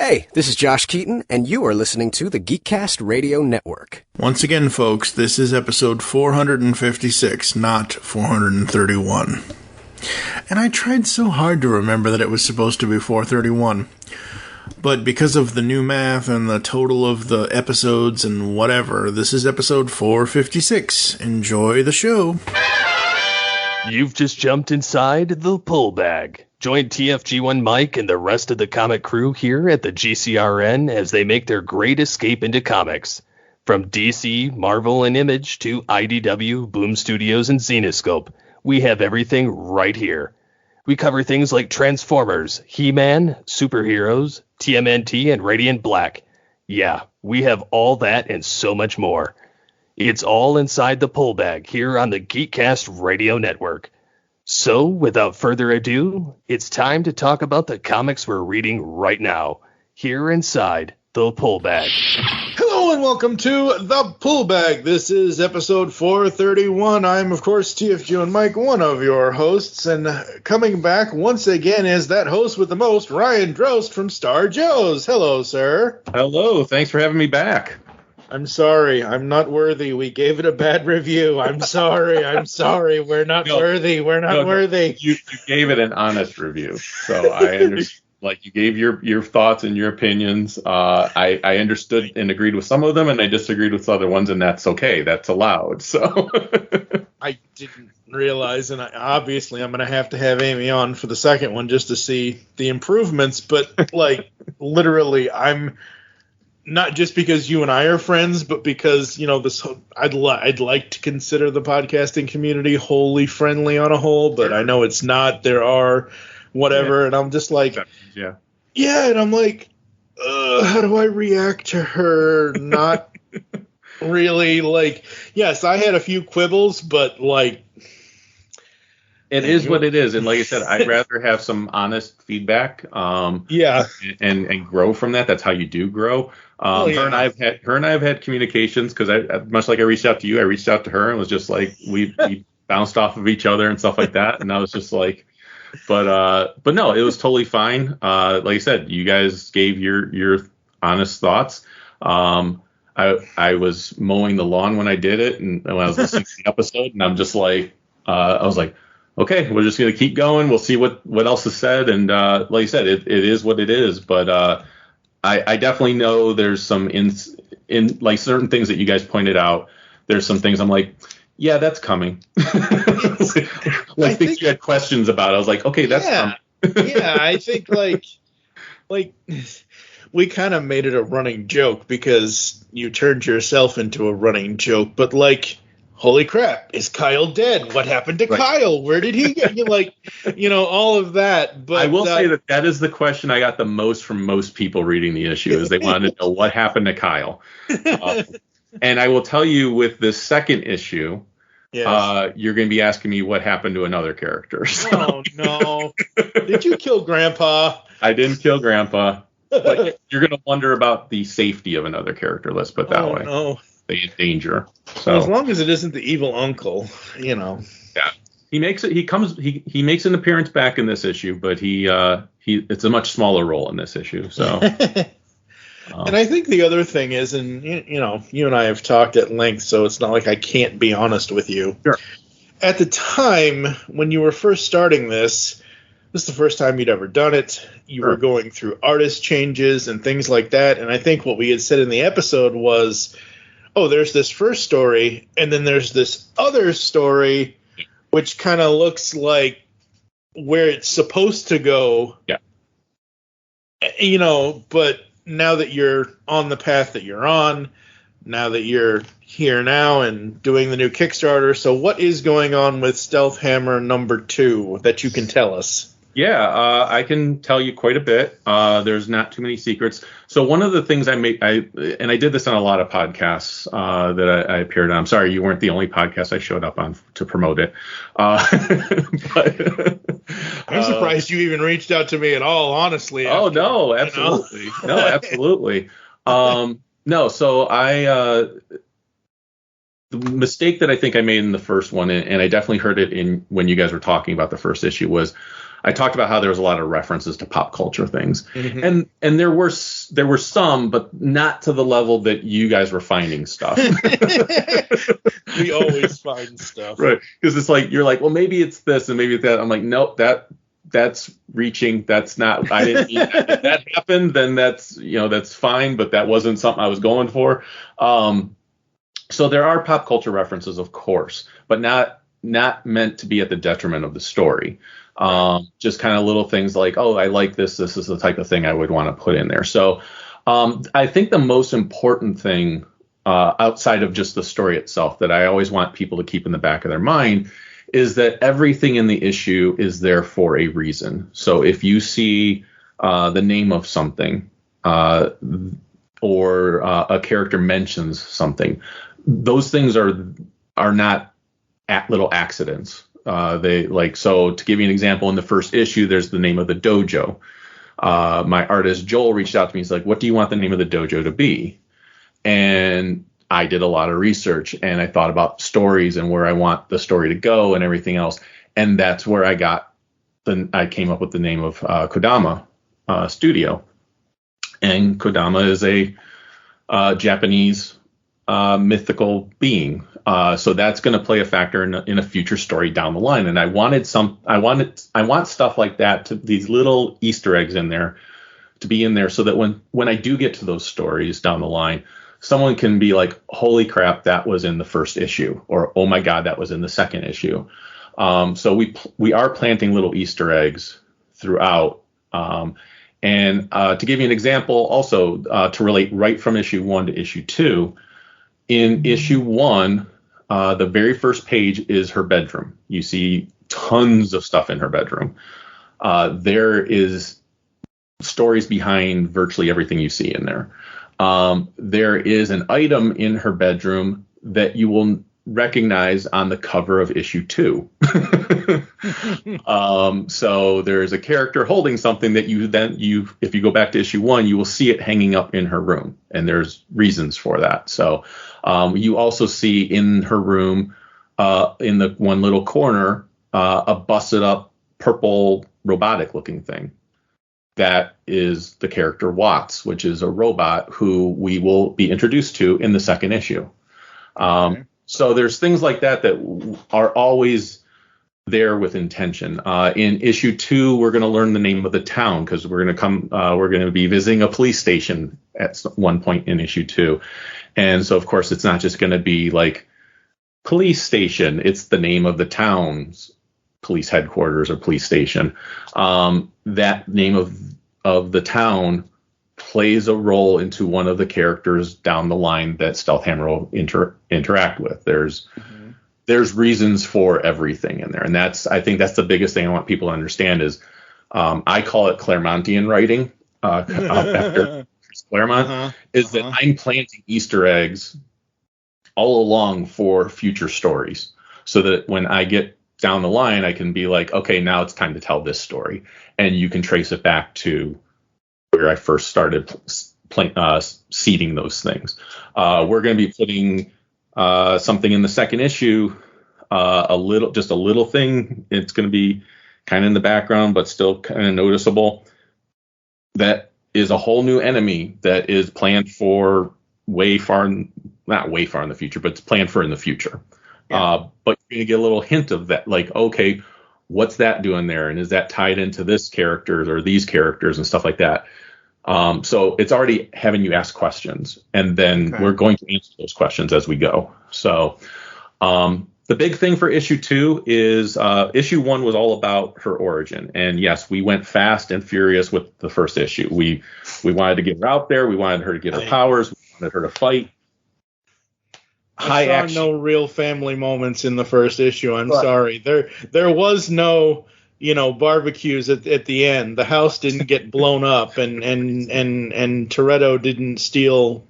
Hey, this is Josh Keaton, and you are listening to the Geekcast Radio Network. Once again, folks, this is episode 456, not 431. And I tried so hard to remember that it was supposed to be 431. But because of the new math and the total of the episodes and whatever, this is episode 456. Enjoy the show. You've just jumped inside the Pull Bag. Join TFG1Mike and the rest of the comic crew here at the GCRN as they make their great escape into comics. From DC, Marvel, and Image to IDW, Boom Studios, and Zenescope, we have everything right here. We cover things like Transformers, He-Man, superheroes, TMNT, and Radiant Black. Yeah, we have all that and so much more. It's all inside the Pull Bag here on the Geekcast Radio Network. So, without further ado, it's time to talk about the comics we're reading right now, here inside the Pull Bag. Hello and welcome to the Pull Bag. This is episode 431. I'm, of course, TFG1Mike, one of your hosts, and coming back once again is that host with the most, Ryan Drost from Star Joe's. Hello, sir. Hello, thanks for having me back. I'm sorry. I'm not worthy. We gave it a bad review. I'm sorry. We're not worthy. We're not worthy. You gave it an honest review. So I understand. Like, you gave your thoughts and your opinions. I understood and agreed with some of them, and I disagreed with other ones, and that's okay. That's allowed. So I didn't realize, and obviously I'm going to have Amy on for the second one just to see the improvements. But, like, literally, I'm... Not just because you and I are friends, but because, you know, I'd like to consider the podcasting community wholly friendly on a whole, but I know it's not. There are whatever, and I'm just like, yeah, and I'm like, how do I react to her? Not really, like, yes, I had a few quibbles, but like, it is what it is, and like I said, I'd rather have some honest feedback, and grow from that. That's how you do grow. Her and I have had communications because I much like I reached out to you, I reached out to her and was just like we bounced off of each other and stuff like that, and I was just like, but no, it was totally fine. Like I said, you guys gave your honest thoughts. I was mowing the lawn when I did it, and when I was listening to the episode, and I'm just like, I was like, okay, we're just gonna keep going. We'll see what else is said, and like I said, it is what it is. But I definitely know there's some in like certain things that you guys pointed out. There's some things I'm like, yeah, that's coming. Like things you had questions about. I was like, okay, that's coming. Yeah, I think like we kind of made it a running joke because you turned yourself into a running joke, but like, holy crap, is Kyle dead? What happened to Kyle? Where did he get? Like, you know, all of that. But I will say that is the question I got the most from most people reading the issue, is they wanted to know what happened to Kyle. And I will tell you, with this second issue, you're going to be asking me what happened to another character. So. Oh, no. Did you kill Grandpa? I didn't kill Grandpa. But you're going to wonder about the safety of another character, let's put it that way. No. Danger. So as long as it isn't the evil uncle, you know. Yeah, he makes an appearance back in this issue, but it's a much smaller role in this issue. So, and I think the other thing is, and you know, you and I have talked at length, so it's not like I can't be honest with you. Sure. At the time when you were first starting this is the first time you'd ever done it. You were going through artist changes and things like that, and I think what we had said in the episode was, oh, there's this first story, and then there's this other story, which kind of looks like where it's supposed to go. Yeah. You know, but now that you're on the path that you're on, now that you're here now and doing the new Kickstarter, so what is going on with Stealth Hammer number 2 that you can tell us? Yeah, I can tell you quite a bit. There's not too many secrets. So one of the things I did this on a lot of podcasts that I appeared on. I'm sorry, you weren't the only podcast I showed up on to promote it. But I'm surprised you even reached out to me at all, honestly. No, absolutely. You know? No, absolutely. No, so the mistake that I think I made in the first one, and I definitely heard it when you guys were talking about the first issue, was I talked about how there was a lot of references to pop culture things, and there were some, but not to the level that you guys were finding stuff. We always find stuff, right? Because it's like you're like, well, maybe it's this and maybe it's that. I'm like, nope, that's reaching. That's not. I didn't. If that happened, then that's fine, but that wasn't something I was going for. So there are pop culture references, of course, but not meant to be at the detriment of the story. Just kind of little things like, oh, I like this. This is the type of thing I would want to put in there. So I think the most important thing outside of just the story itself that I always want people to keep in the back of their mind is that everything in the issue is there for a reason. So if you see the name of something or a character mentions something, those things are not little accidents. So to give you an example, in the first issue, there's the name of the dojo. My artist Joel reached out to me. He's like, what do you want the name of the dojo to be? And I did a lot of research and I thought about stories and where I want the story to go and everything else. And that's where I came up with the name of Kodama Studio. And Kodama is a Japanese mythical being. So that's going to play a factor in a future story down the line. And I want stuff like that, these little Easter eggs in there to be in there so that when I do get to those stories down the line, someone can be like, holy crap, that was in the first issue, or, oh my God, that was in the second issue. So we are planting little Easter eggs throughout. And to give you an example, also to relate right from issue 1 to issue 2, in issue 1, the very first page is her bedroom. You see tons of stuff in her bedroom. There is stories behind virtually everything you see in there. There is an item in her bedroom that you will recognize on the cover of issue 2. So there's a character holding something that if you go back to issue 1, you will see it hanging up in her room, and there's reasons for that. So you also see in her room, in the one little corner, a busted up purple robotic looking thing. That is the character Watts, which is a robot who we will be introduced to in the second issue. So there's things like that are always there with intention. In issue 2, we're going to learn the name of the town because we're going to be visiting a police station at one point in issue 2. And so, of course, it's not just going to be like police station. It's the name of the town's police headquarters or police station. That name of the town plays a role into one of the characters down the line that Stealth Hammer will interact with. There's reasons for everything in there. And I think that's the biggest thing I want people to understand is I call it Claremontian writing after Claremont, is that I'm planting Easter eggs all along for future stories so that when I get down the line, I can be like, okay, now it's time to tell this story. And you can trace it back to where I first started seeding those things. We're going to be putting something in the second issue, a little thing. It's going to be kind of in the background, but still kind of noticeable. That is a whole new enemy that is planned for not way far in the future, but it's planned for in the future. Yeah. But you're going to get a little hint of that, like, okay, what's that doing there? And is that tied into this character or these characters and stuff like that? So it's already having you ask questions, and then we're going to answer those questions as we go. So the big thing for issue 2 is issue 1 was all about her origin. And yes, we went fast and furious with the first issue. We wanted to get her out there. We wanted her to get her powers. We wanted her to fight. I saw no real family moments in the first issue. I'm sorry. There was no, barbecues at the end. The house didn't get blown up, and Toretto didn't steal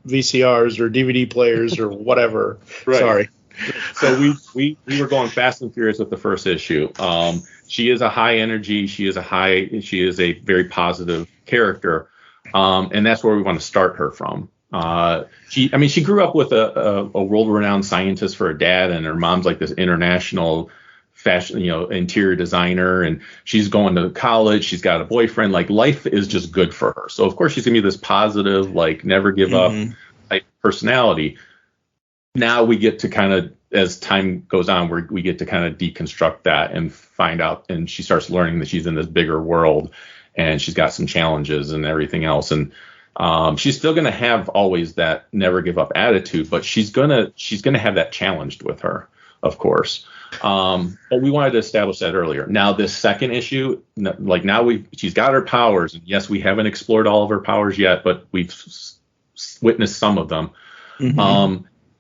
VCRs or DVD players or whatever. Right. Sorry. So we were going fast and furious with the first issue. She is a high energy. She is a very positive character, and that's where we want to start her from. She grew up with a world-renowned scientist for a dad, and her mom's like this international fashion, interior designer, and she's going to college. She's got a boyfriend. Like, life is just good for her. So of course she's gonna be this positive, like, never give up type personality. Now we get to kind of, as time goes on, we get to kind of deconstruct that and find out, and she starts learning that she's in this bigger world and she's got some challenges and everything else. And she's still going to have always that never give up attitude, but she's going to have that challenged with her, of course. But we wanted to establish that earlier. Now, this second issue, like, now she's got her powers, and yes, we haven't explored all of her powers yet, but we've witnessed some of them.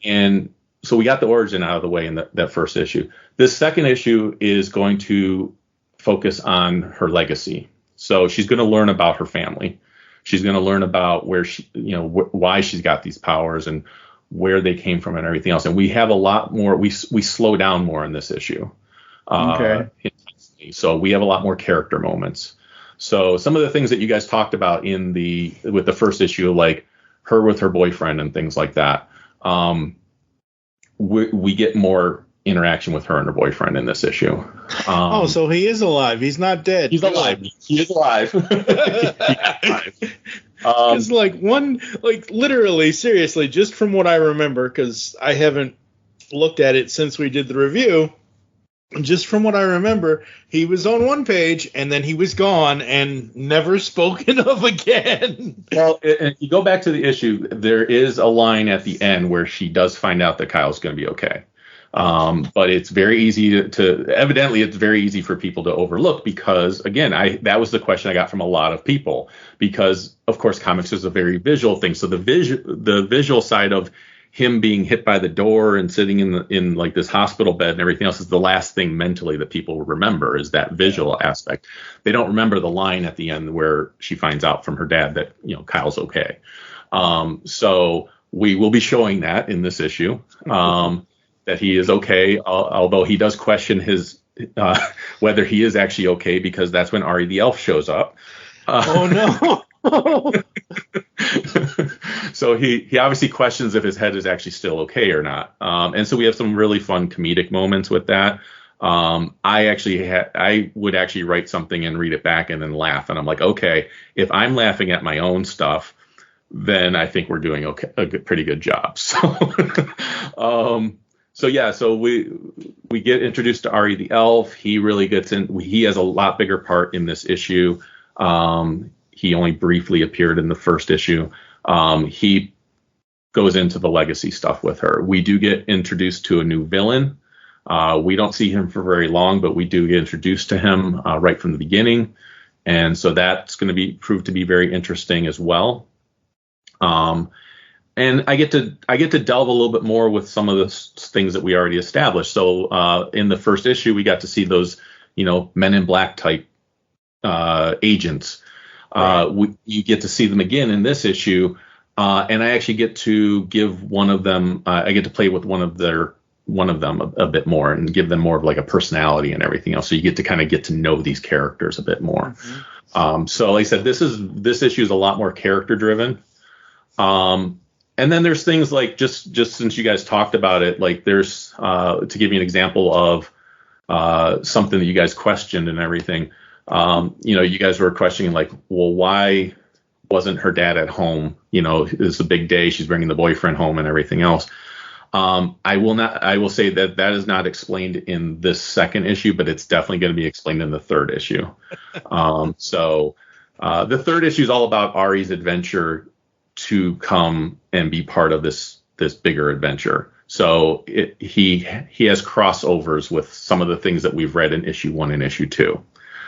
And so we got the origin out of the way in that first issue. This second issue is going to focus on her legacy. So she's going to learn about her family. She's going to learn about where she, why she's got these powers and where they came from and everything else. And we have a lot more. We slow down more in this issue. Okay. So we have a lot more character moments. So some of the things that you guys talked about with the first issue, like her with her boyfriend and things like that. We get more interaction with her and her boyfriend in this issue. So he is alive. He's not dead. He's alive. He is alive. Because literally, seriously, just from what I remember, because I haven't looked at it since we did the review, just from what I remember, he was on one page and then he was gone and never spoken of again. Well, and you go back to the issue, there is a line at the end where she does find out that Kyle's going to be okay. But it's very easy evidently it's very easy for people to overlook, because again, that was the question I got from a lot of people, because of course comics is a very visual thing. So the visual side of him being hit by the door and sitting in like this hospital bed and everything else is the last thing mentally that people remember, is that visual aspect. They don't remember the line at the end where she finds out from her dad that, Kyle's okay. So we will be showing that in this issue, that he is okay, although he does question his whether he is actually okay, because that's when Ari the elf shows up. Oh no. So he obviously questions if his head is actually still okay or not. And so we have some really fun comedic moments with that. I would actually write something and read it back and then laugh. And I'm like, okay, if I'm laughing at my own stuff, then I think we're doing a pretty good job. So we get introduced to Ari the elf. He really gets in. He has a lot bigger part in this issue. He only briefly appeared in the first issue. He goes into the legacy stuff with her. We do get introduced to a new villain. We don't see him for very long, but we do get introduced to him right from the beginning. And so that's going to prove to be very interesting as well. And I get to delve a little bit more with some of the things that we already established. So in the first issue, we got to see those, Men in Black type agents. Right. You get to see them again in this issue, and I actually get to give one of them. I get to play with one of them a bit more and give them more of like a personality and everything else. So you get to kind of get to know these characters a bit more. Mm-hmm. So like I said, this issue is a lot more character driven. And then there's things like just since you guys talked about it, like there's to give you an example of something that you guys questioned and everything. You guys were questioning like, well, why wasn't her dad at home? It's a big day. She's bringing the boyfriend home and everything else. I will say that is not explained in this second issue, but it's definitely going to be explained in the third issue. So the third issue is all about Ari's adventure to come and be part of this bigger adventure. So he has crossovers with some of the things that we've read in issue 1 and issue 2.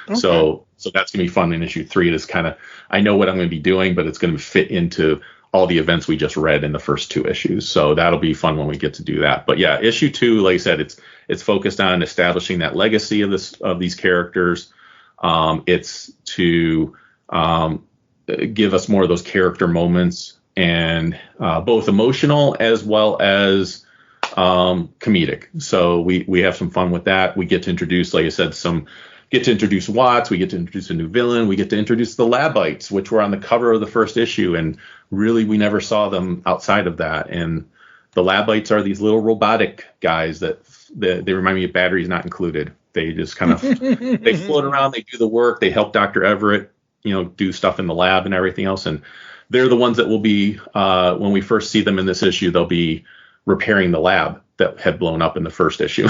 Okay. So that's going to be fun in issue 3. It is kind of, I know what I'm going to be doing, but it's going to fit into all the events we just read in the first 2 issues. So that'll be fun when we get to do that. But yeah, issue 2, like I said, it's focused on establishing that legacy of these characters. It's to give us more of those character moments, and both emotional as well as comedic. So we have some fun with that. We get to introduce, like I said, get to introduce Watts. We get to introduce a new villain. We get to introduce the Labites, which were on the cover of the first issue, and really we never saw them outside of that. And the Labites are these little robotic guys that they remind me of Batteries Not Included. They just kind of they float around, they do the work, they help Dr. Everett, do stuff in the lab and everything else. And they're the ones that will be, when we first see them in this issue, they'll be repairing the lab that had blown up in the first issue.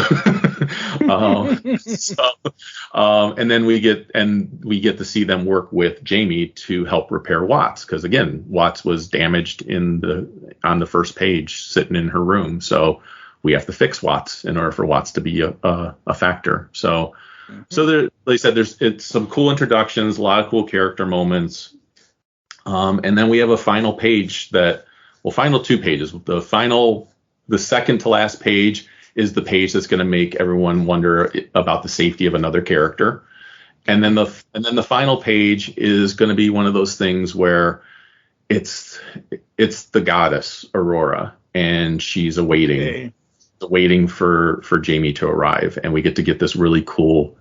And then we get to see them work with Jamie to help repair Watts, because again, Watts was damaged on the first page sitting in her room. So we have to fix Watts in order for Watts to be a factor. So there, like I said, it's some cool introductions, a lot of cool character moments. And then we have a final page final two pages. The second to last page is the page that's going to make everyone wonder about the safety of another character. And then the final page is going to be one of those things where it's the goddess Aurora, and she's waiting for Jamie to arrive. And we get this really cool,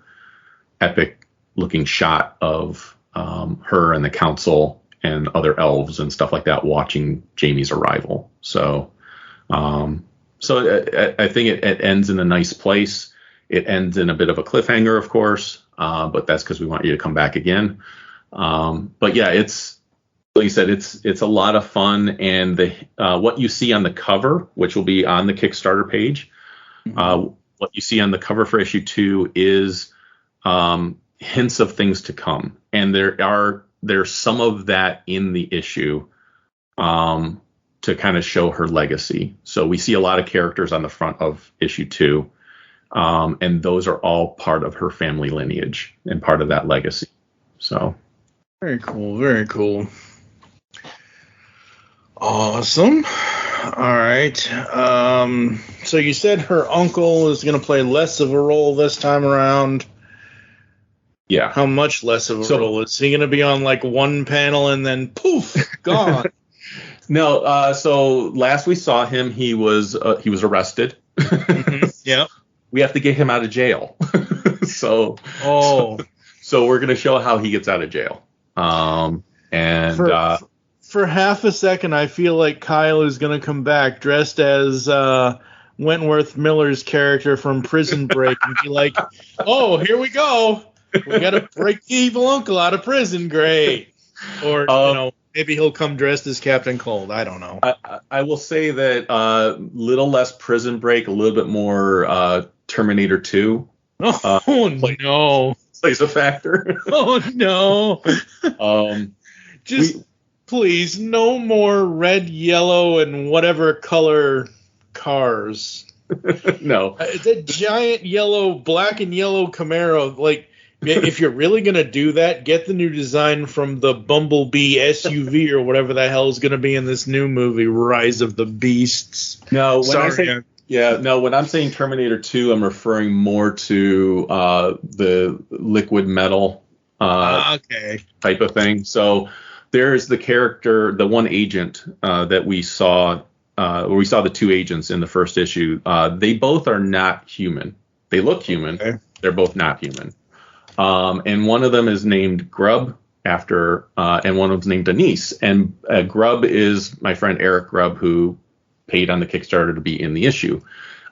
epic looking shot of her and the council and other elves and stuff like that watching Jamie's arrival. So I think it ends in a nice place. It ends in a bit of a cliffhanger, of course, but that's because we want you to come back again. But yeah, it's like you said, it's a lot of fun, and what you see on the cover, which will be on the Kickstarter page, what you see on the cover for issue 2 is hints of things to come, and there's some of that in the issue. To kind of show her legacy. So we see a lot of characters on the front of issue 2, and those are all part of her family lineage and part of that legacy. So very cool, very cool. Awesome. All right. So you said her uncle is going to play less of a role this time around. Yeah. How much less of a role? Is he going to be on like one panel and then poof, gone? No, so last we saw him, he was arrested. Mm-hmm. Yeah, we have to get him out of jail. So we're gonna show how he gets out of jail. For half a second, I feel like Kyle is gonna come back dressed as Wentworth Miller's character from Prison Break and be like, "Oh, here we go. We gotta break the evil uncle out of prison. Great." Or maybe he'll come dressed as Captain Cold. I don't know. I will say that little less Prison Break, a little bit more Terminator 2. No. Plays a factor. Oh, no. Please, no more red, yellow, and whatever color cars. No. The giant black and yellow Camaro, like, if you're really going to do that, get the new design from the Bumblebee SUV or whatever the hell is going to be in this new movie, Rise of the Beasts. No, when I'm saying Terminator 2, I'm referring more to the liquid metal type of thing. So there's the character, the one agent that we saw, where we saw the two agents in the first issue. They both are not human. They look human. Okay. They're both not human. And one of them is named Grubb and one of them's named Denise. And Grubb is my friend Eric Grubb, who paid on the Kickstarter to be in the issue.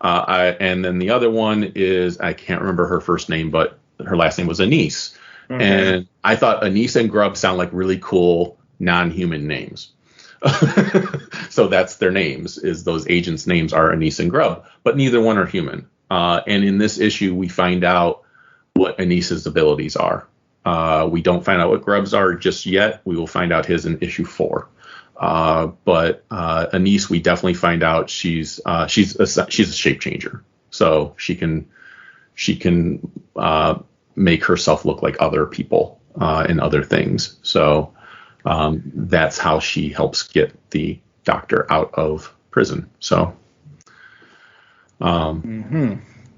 And then the other one is, I can't remember her first name, but her last name was Anise. Okay. And I thought Anise and Grubb sound like really cool non-human names. So that's their names, is those agents' names are Anise and Grubb, but neither one are human. And in this issue, we find out what Anise's abilities are. We don't find out what Grubb's are just yet. We will find out his in issue 4. But Anise, we definitely find out she's a shape changer. So she can make herself look like other people and other things. So that's how she helps get the doctor out of prison. So.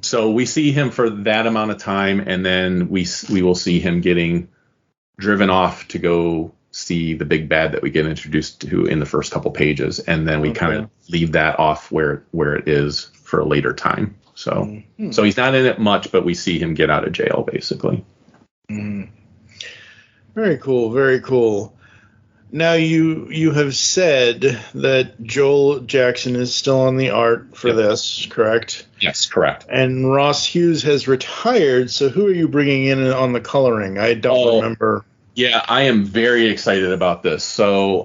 So we see him for that amount of time, and then we will see him getting driven off to go see the big bad that we get introduced to in the first couple pages, and then we kind of leave that off where it is for a later time. So so he's not in it much, but we see him get out of jail basically. Very cool, very cool. Now you have said that Joel Jackson is still on the art for this, correct? Yes, correct. And Ross Hughes has retired, so who are you bringing in on the coloring? I don't remember. Yeah, I am very excited about this. So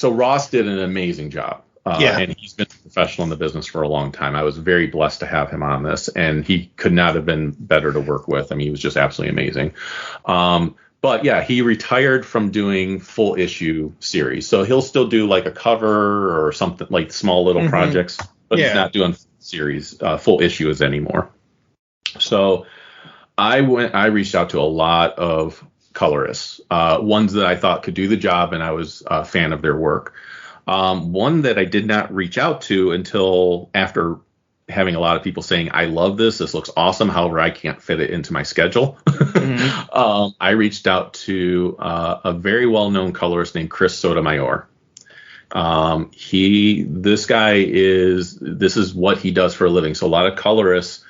Ross did an amazing job. And he's been a professional in the business for a long time. I was very blessed to have him on this, and he could not have been better to work with. I mean, he was just absolutely amazing. But yeah, he retired from doing full issue series. So he'll still do like a cover or something, like small little projects, but he's not doing series, full issues anymore. So I reached out to a lot of colorists, ones that I thought could do the job, and I was a fan of their work. One that I did not reach out to until after having a lot of people saying, I love this. This looks awesome. However, I can't fit it into my schedule. I reached out to a very well-known colorist named Chris Sotomayor. This is what he does for a living. So a lot of colorists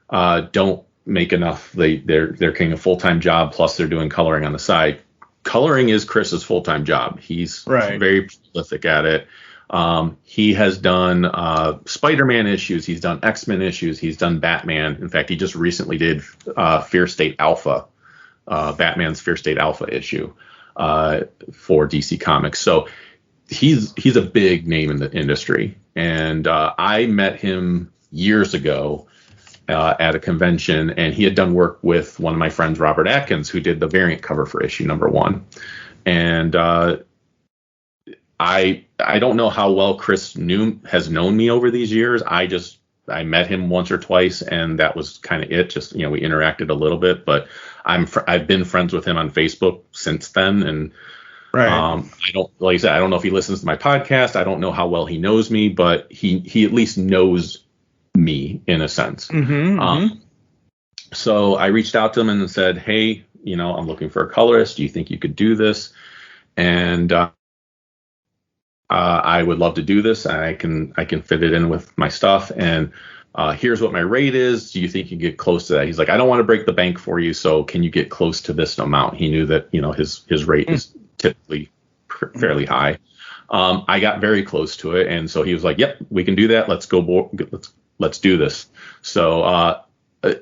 don't make enough. They're getting a full-time job, plus they're doing coloring on the side. Coloring is Chris's full-time job. He's very prolific at it. He has done Spider-Man issues. He's done X-Men issues. He's done Batman. In fact, he just recently did Fear State Alpha, Batman's Fear State Alpha issue for DC Comics. So he's a big name in the industry. And I met him years ago at a convention, and he had done work with one of my friends, Robert Atkins, who did the variant cover for issue #1. And I don't know how well Chris has known me over these years. I met him once or twice, and that was kind of it. Just, we interacted a little bit, but I've been friends with him on Facebook since then. And like I said, I don't know if he listens to my podcast. I don't know how well he knows me, but he at least knows me in a sense. So I reached out to him and said, hey, I'm looking for a colorist. Do you think you could do this? And I would love to do this. I can fit it in with my stuff. And here's what my rate is. Do you think you get close to that? He's like, I don't want to break the bank for you, so can you get close to this amount? He knew that his rate is typically fairly high. I got very close to it, and so he was like, yep, we can do that. Let's do this. So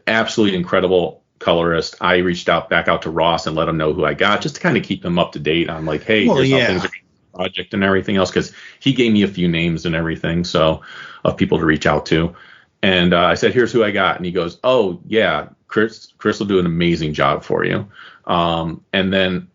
absolutely incredible colorist. I reached back out to Ross and let him know who I got, just to kind of keep him up to date on like, hey, here's how things are going project and everything else, because he gave me a few names and everything, so of people to reach out to. And I said, here's who I got. And he goes, oh yeah, Chris will do an amazing job for you. And then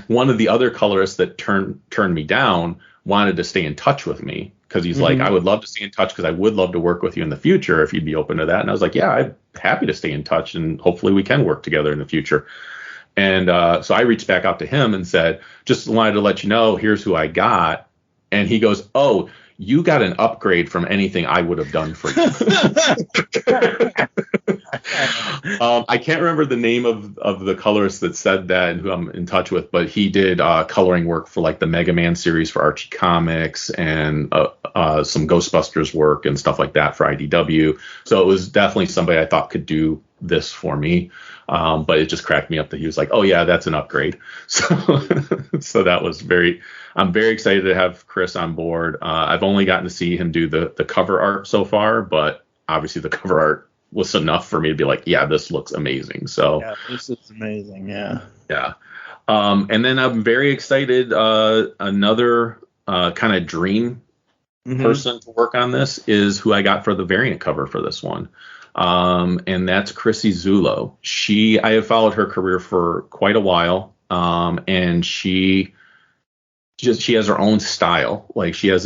one of the other colorists that turned me down wanted to stay in touch with me, because he's like, I would love to stay in touch, because I would love to work with you in the future if you'd be open to that. And I was like, yeah, I'm happy to stay in touch, and hopefully we can work together in the future. And so I reached back out to him and said, just wanted to let you know, here's who I got. And he goes, oh, you got an upgrade from anything I would have done for you. I can't remember the name of the colorist that said that and who I'm in touch with, but he did coloring work for like the Mega Man series for Archie Comics, and some Ghostbusters work and stuff like that for IDW. So it was definitely somebody I thought could do this for me. But it just cracked me up that he was like, oh yeah, that's an upgrade. So that was I'm very excited to have Chris on board. I've only gotten to see him do the cover art so far, but obviously the cover art was enough for me to be like, yeah, this looks amazing. So yeah, this is amazing. Yeah. And then I'm very excited. Another kind of dream person to work on this is who I got for the variant cover for this one. And that's Chrissy Zullo. I have followed her career for quite a while. And she has her own style. Like, she has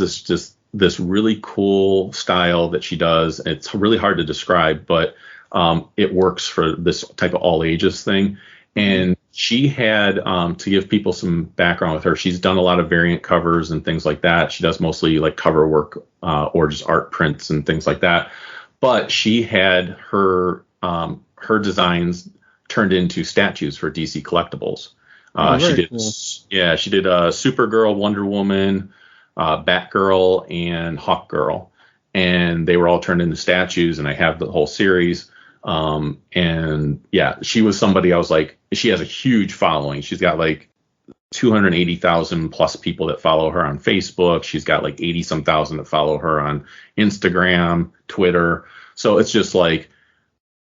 this really cool style that she does. It's really hard to describe, but it works for this type of all ages thing. And she had, to give people some background with her, she's done a lot of variant covers and things like that. She does mostly like cover work, or just art prints and things like that. But she had her designs turned into statues for DC Collectibles. She did Supergirl, Wonder Woman, Batgirl, and Hawkgirl, and they were all turned into statues. And I have the whole series. And yeah, she was somebody I was like, she has a huge following. She's got like 280,000 plus people that follow her on Facebook. She's got like 80 some thousand that follow her on Instagram, Twitter. So it's just like,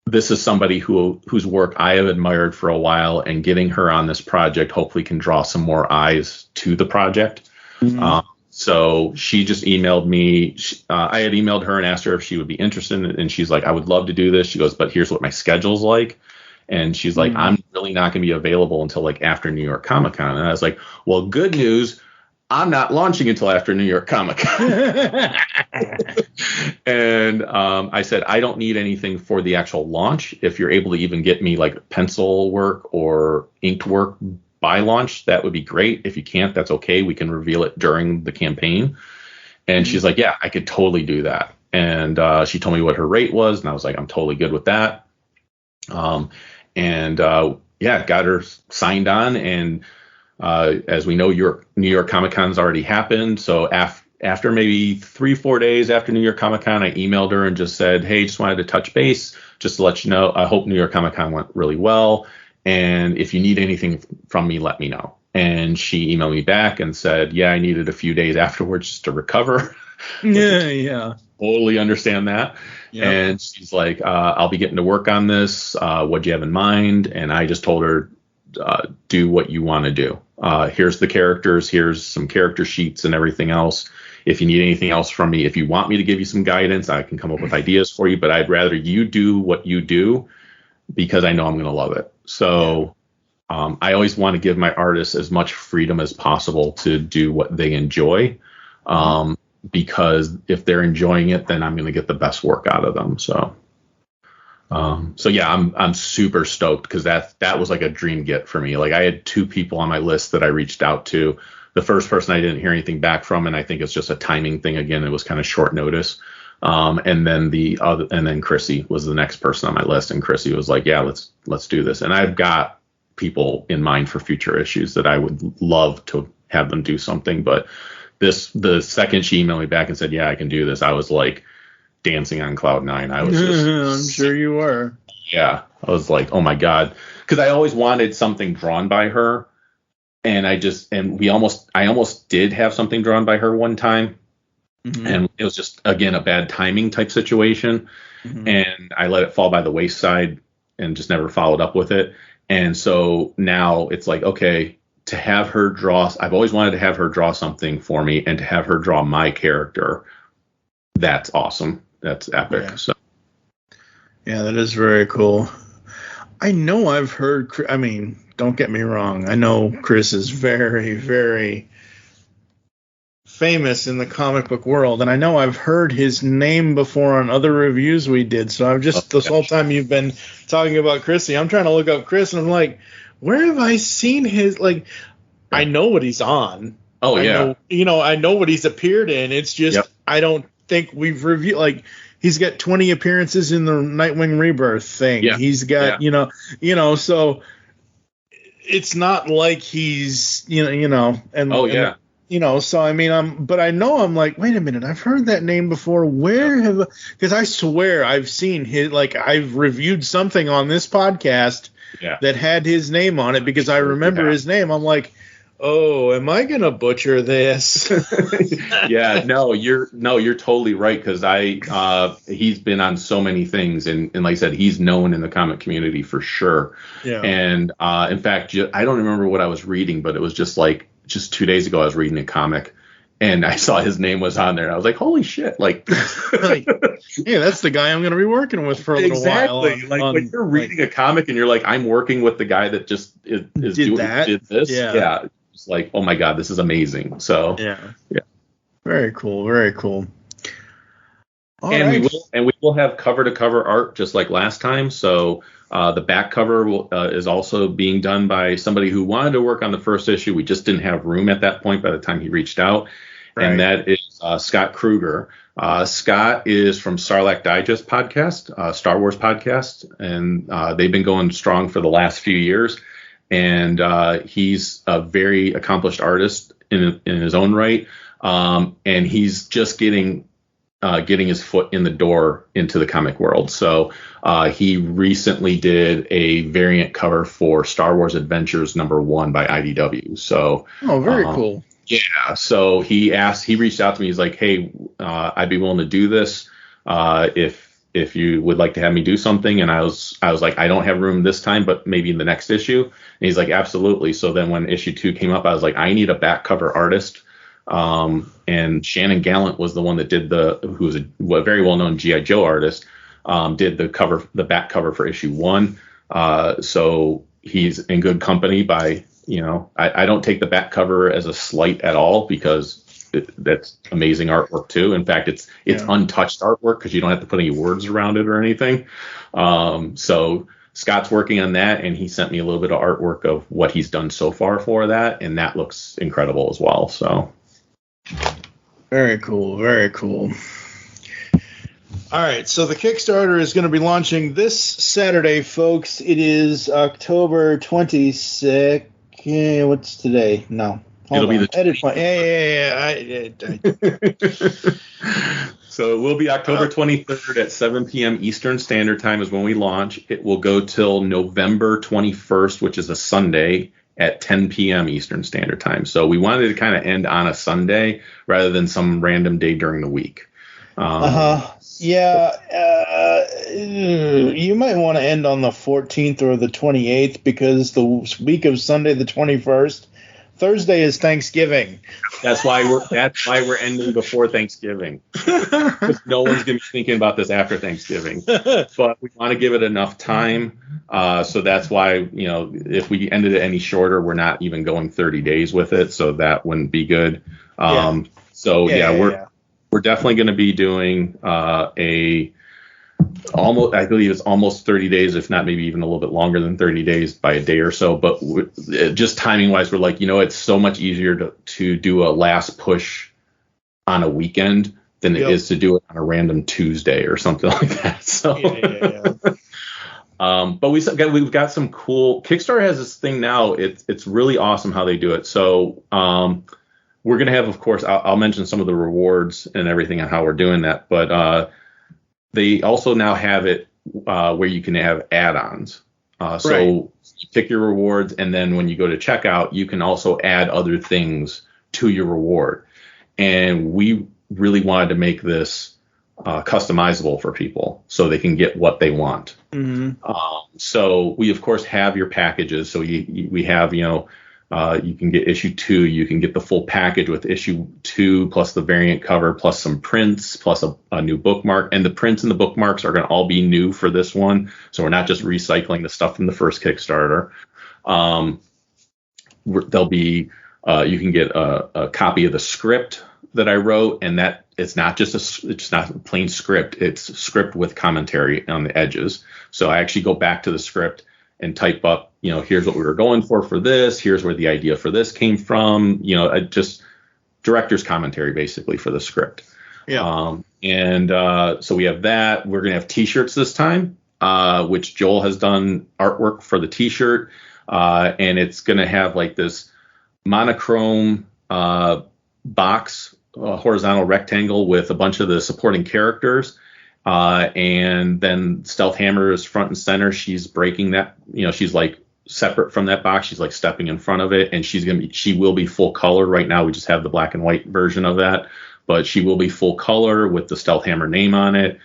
this is somebody whose work I have admired for a while, and getting her on this project hopefully can draw some more eyes to the project. Mm-hmm. So she just emailed me. I had emailed her and asked her if she would be interested, and she's like, I would love to do this. She goes, but here's what my schedule's like. And she's like, I'm really not going to be available until like after New York Comic Con. And I was like, well, good news. I'm not launching until after New York Comic Con. And I said, I don't need anything for the actual launch. If you're able to even get me like pencil work or inked work by launch, that would be great. If you can't, that's okay. We can reveal it during the campaign. And she's like, yeah, I could totally do that. And she told me what her rate was. And I was like, I'm totally good with that. Got her signed on. And as we know, New York Comic Con's already happened. So after maybe 3-4 days after New York Comic Con, I emailed her and just said, hey, just wanted to touch base just to let you know. I hope New York Comic Con went really well. And if you need anything from me, let me know. And she emailed me back and said, yeah, I needed a few days afterwards just to recover. Yeah. Totally understand that. Yep. And she's like, I'll be getting to work on this. What'd you have in mind? And I just told her, do what you want to do. Here's the characters. Here's some character sheets and everything else. If you need anything else from me, if you want me to give you some guidance, I can come up with ideas for you. But I'd rather you do what you do because I know I'm going to love it. So I always want to give my artists as much freedom as possible to do what they enjoy. Because if they're enjoying it, then I'm going to get the best work out of them. So I'm super stoked because that was like a dream get for me. Like I had 2 people on my list that I reached out to. The first person I didn't hear anything back from, and I think it's just a timing thing. Again, it was kind of short notice. And then Chrissy was the next person on my list, and Chrissy was like, yeah, let's do this. And I've got people in mind for future issues that I would love to have them do something. But the second she emailed me back and said, yeah, I can do this, I was like dancing on cloud 9. I was just I'm sure you were. Yeah. I was like, oh my God. Cause I always wanted something drawn by her. And I almost did have something drawn by her one time. Mm-hmm. And it was just, again, a bad timing type situation. Mm-hmm. And I let it fall by the wayside and just never followed up with it. And so now it's like, okay, to have her draw, I've always wanted to have her draw something for me, and to have her draw my character, that's awesome. That's epic. Yeah. So, yeah, that is very cool. I know I've heard, I mean, don't get me wrong, I know Chris is very, very famous in the comic book world, and I know I've heard his name before on other reviews we did. So I've just, this whole time you've been talking about Chrissy, I'm trying to look up Chris, and I'm like, where have I seen his, like, I know what he's on. Oh, yeah. I know what he's appeared in. It's just, I don't think we've reviewed, like, he's got 20 appearances in the Nightwing Rebirth thing. Yeah. He's got, so it's not like he's, so I mean, but I know I'm like, wait a minute, I've heard that name before. Where because I swear I've seen his, like, I've reviewed something on this podcast that had his name on it because I remember his name. I'm like, oh, am I gonna butcher this? You're totally right, because he's been on so many things, and like I said, he's known in the comic community for sure. Yeah. And in fact, I don't remember what I was reading, but it was just 2 days ago I was reading a comic, and I saw his name was on there, and I was like, holy shit, like, yeah, that's the guy I'm going to be working with for a little while. When you're reading a comic and you're like, I'm working with the guy that just did this. Yeah. It's like, oh my God, this is amazing. So yeah. Very cool. Very cool. We will have cover to cover art just like last time. So the back cover is also being done by somebody who wanted to work on the first issue. We just didn't have room at that point by the time he reached out. Right. And that is Scott Kruger. Scott is from Sarlacc Digest podcast, Star Wars podcast, and they've been going strong for the last few years. And he's a very accomplished artist in his own right. And he's just getting getting his foot in the door into the comic world. So he recently did a variant cover for Star Wars Adventures #1 by IDW. So very cool. Yeah. So he reached out to me. He's like, hey, I'd be willing to do this if you would like to have me do something. And I was like, I don't have room this time, but maybe in the next issue. And he's like, absolutely. So then when issue 2 came up, I was like, I need a back cover artist. And Shannon Gallant was the one that did who was a very well-known G.I. Joe artist, did the back cover for issue 1. So he's in good company by, I don't take the back cover as a slight at all, because that's amazing artwork too. In fact, it's untouched artwork because you don't have to put any words around it or anything. So Scott's working on that, and he sent me a little bit of artwork of what he's done so far for that, and that looks incredible as well. So very cool, very cool. All right, so the Kickstarter is going to be launching this Saturday, folks. It is October 26th. What's today? No. It'll be the edit point. So it will be October 23rd at 7 p.m. Eastern Standard Time is when we launch. It will go till November 21st, which is a Sunday, at 10 p.m. Eastern Standard Time. So we wanted to kind of end on a Sunday rather than some random day during the week. Yeah, you might want to end on the 14th or the 28th, because the week of Sunday the 21st, Thursday is Thanksgiving. That's why we're ending before Thanksgiving. Because no one's going to be thinking about this after Thanksgiving. But we want to give it enough time. So that's why, if we ended it any shorter, we're not even going 30 days with it. So that wouldn't be good. We're definitely going to be doing I believe it's almost 30 days, if not maybe even a little bit longer than 30 days by a day or so. But just timing wise, we're like, it's so much easier to do a last push on a weekend than it is to do it on a random Tuesday or something like that. So, but we've got some cool. Kickstarter has this thing now. It's really awesome how they do it. So, we're going to have, of course, I'll mention some of the rewards and everything and how we're doing that. But they also now have it where you can have add-ons. So you pick your rewards, and then when you go to checkout, you can also add other things to your reward. And we really wanted to make this customizable for people so they can get what they want. Mm-hmm. So we, of course, have your packages. So we have, you can get issue 2. You can get the full package with issue 2 plus the variant cover plus some prints plus a new bookmark. And the prints and the bookmarks are going to all be new for this one. So we're not just recycling the stuff from the first Kickstarter. There'll be you can get a copy of the script that I wrote, and that it's not a plain script. It's script with commentary on the edges. So I actually go back to the script and type up, here's what we were going for this. Here's where the idea for this came from. Just director's commentary basically for the script. Yeah. So we have that. We're going to have T-shirts this time, which Joel has done artwork for the T-shirt. And it's going to have like this monochrome box, horizontal rectangle with a bunch of the supporting characters. And then Stealth Hammer is front and center. She's breaking that, she's like separate from that box. She's like stepping in front of it, and she will be full color. Right now we just have the black and white version of that, but she will be full color with the Stealth Hammer name on it.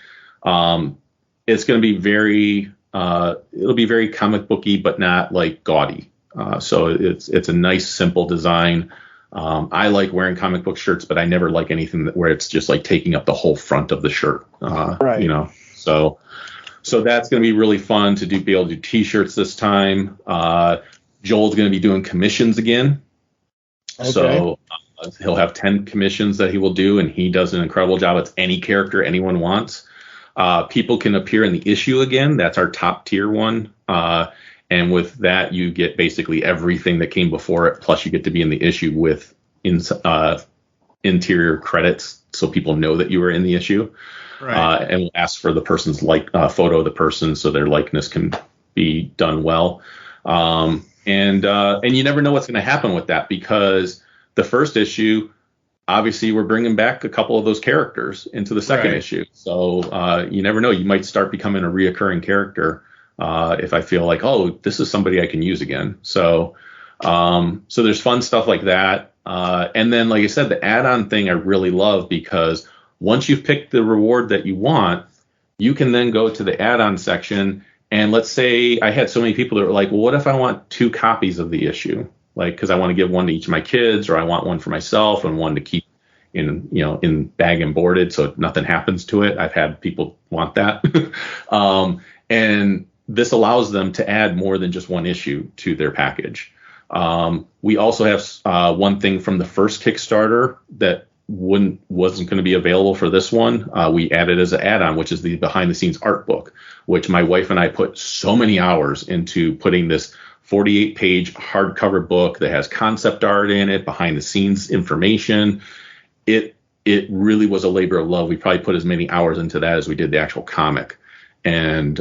It's going to be it'll be very comic booky, but not like gaudy. So it's a nice, simple design. I like wearing comic book shirts, but I never like anything where it's just like taking up the whole front of the shirt. So that's going to be really fun to be able to do T-shirts this time. Joel's going to be doing commissions again. Okay. So he'll have 10 commissions that he will do, and he does an incredible job. It's any character anyone wants. People can appear in the issue again. That's our top tier one. And with that, you get basically everything that came before it, plus you get to be in the issue with interior credits, so people know that you were in the issue. Right. And we'll ask for the person's photo of the person, so their likeness can be done well. And you never know what's going to happen with that, because the first issue, obviously we're bringing back a couple of those characters into the second issue. So you never know. You might start becoming a reoccurring character if I feel like, oh, this is somebody I can use again. So so there's fun stuff like that. And then, like I said, the add-on thing I really love, because once you've picked the reward that you want, you can then go to the add-on section. And let's say I had so many people that were like, well, what if I want 2 copies of the issue? Like, because I want to give one to each of my kids, or I want one for myself and one to keep in bag and boarded so nothing happens to it. I've had people want that. And this allows them to add more than just one issue to their package. We also have one thing from the first Kickstarter that wasn't going to be available for this one. We added as an add-on, which is the behind the scenes art book, which my wife and I put so many hours into putting this 48-page hardcover book that has concept art in it, behind the scenes information. It really was a labor of love. We probably put as many hours into that as we did the actual comic. And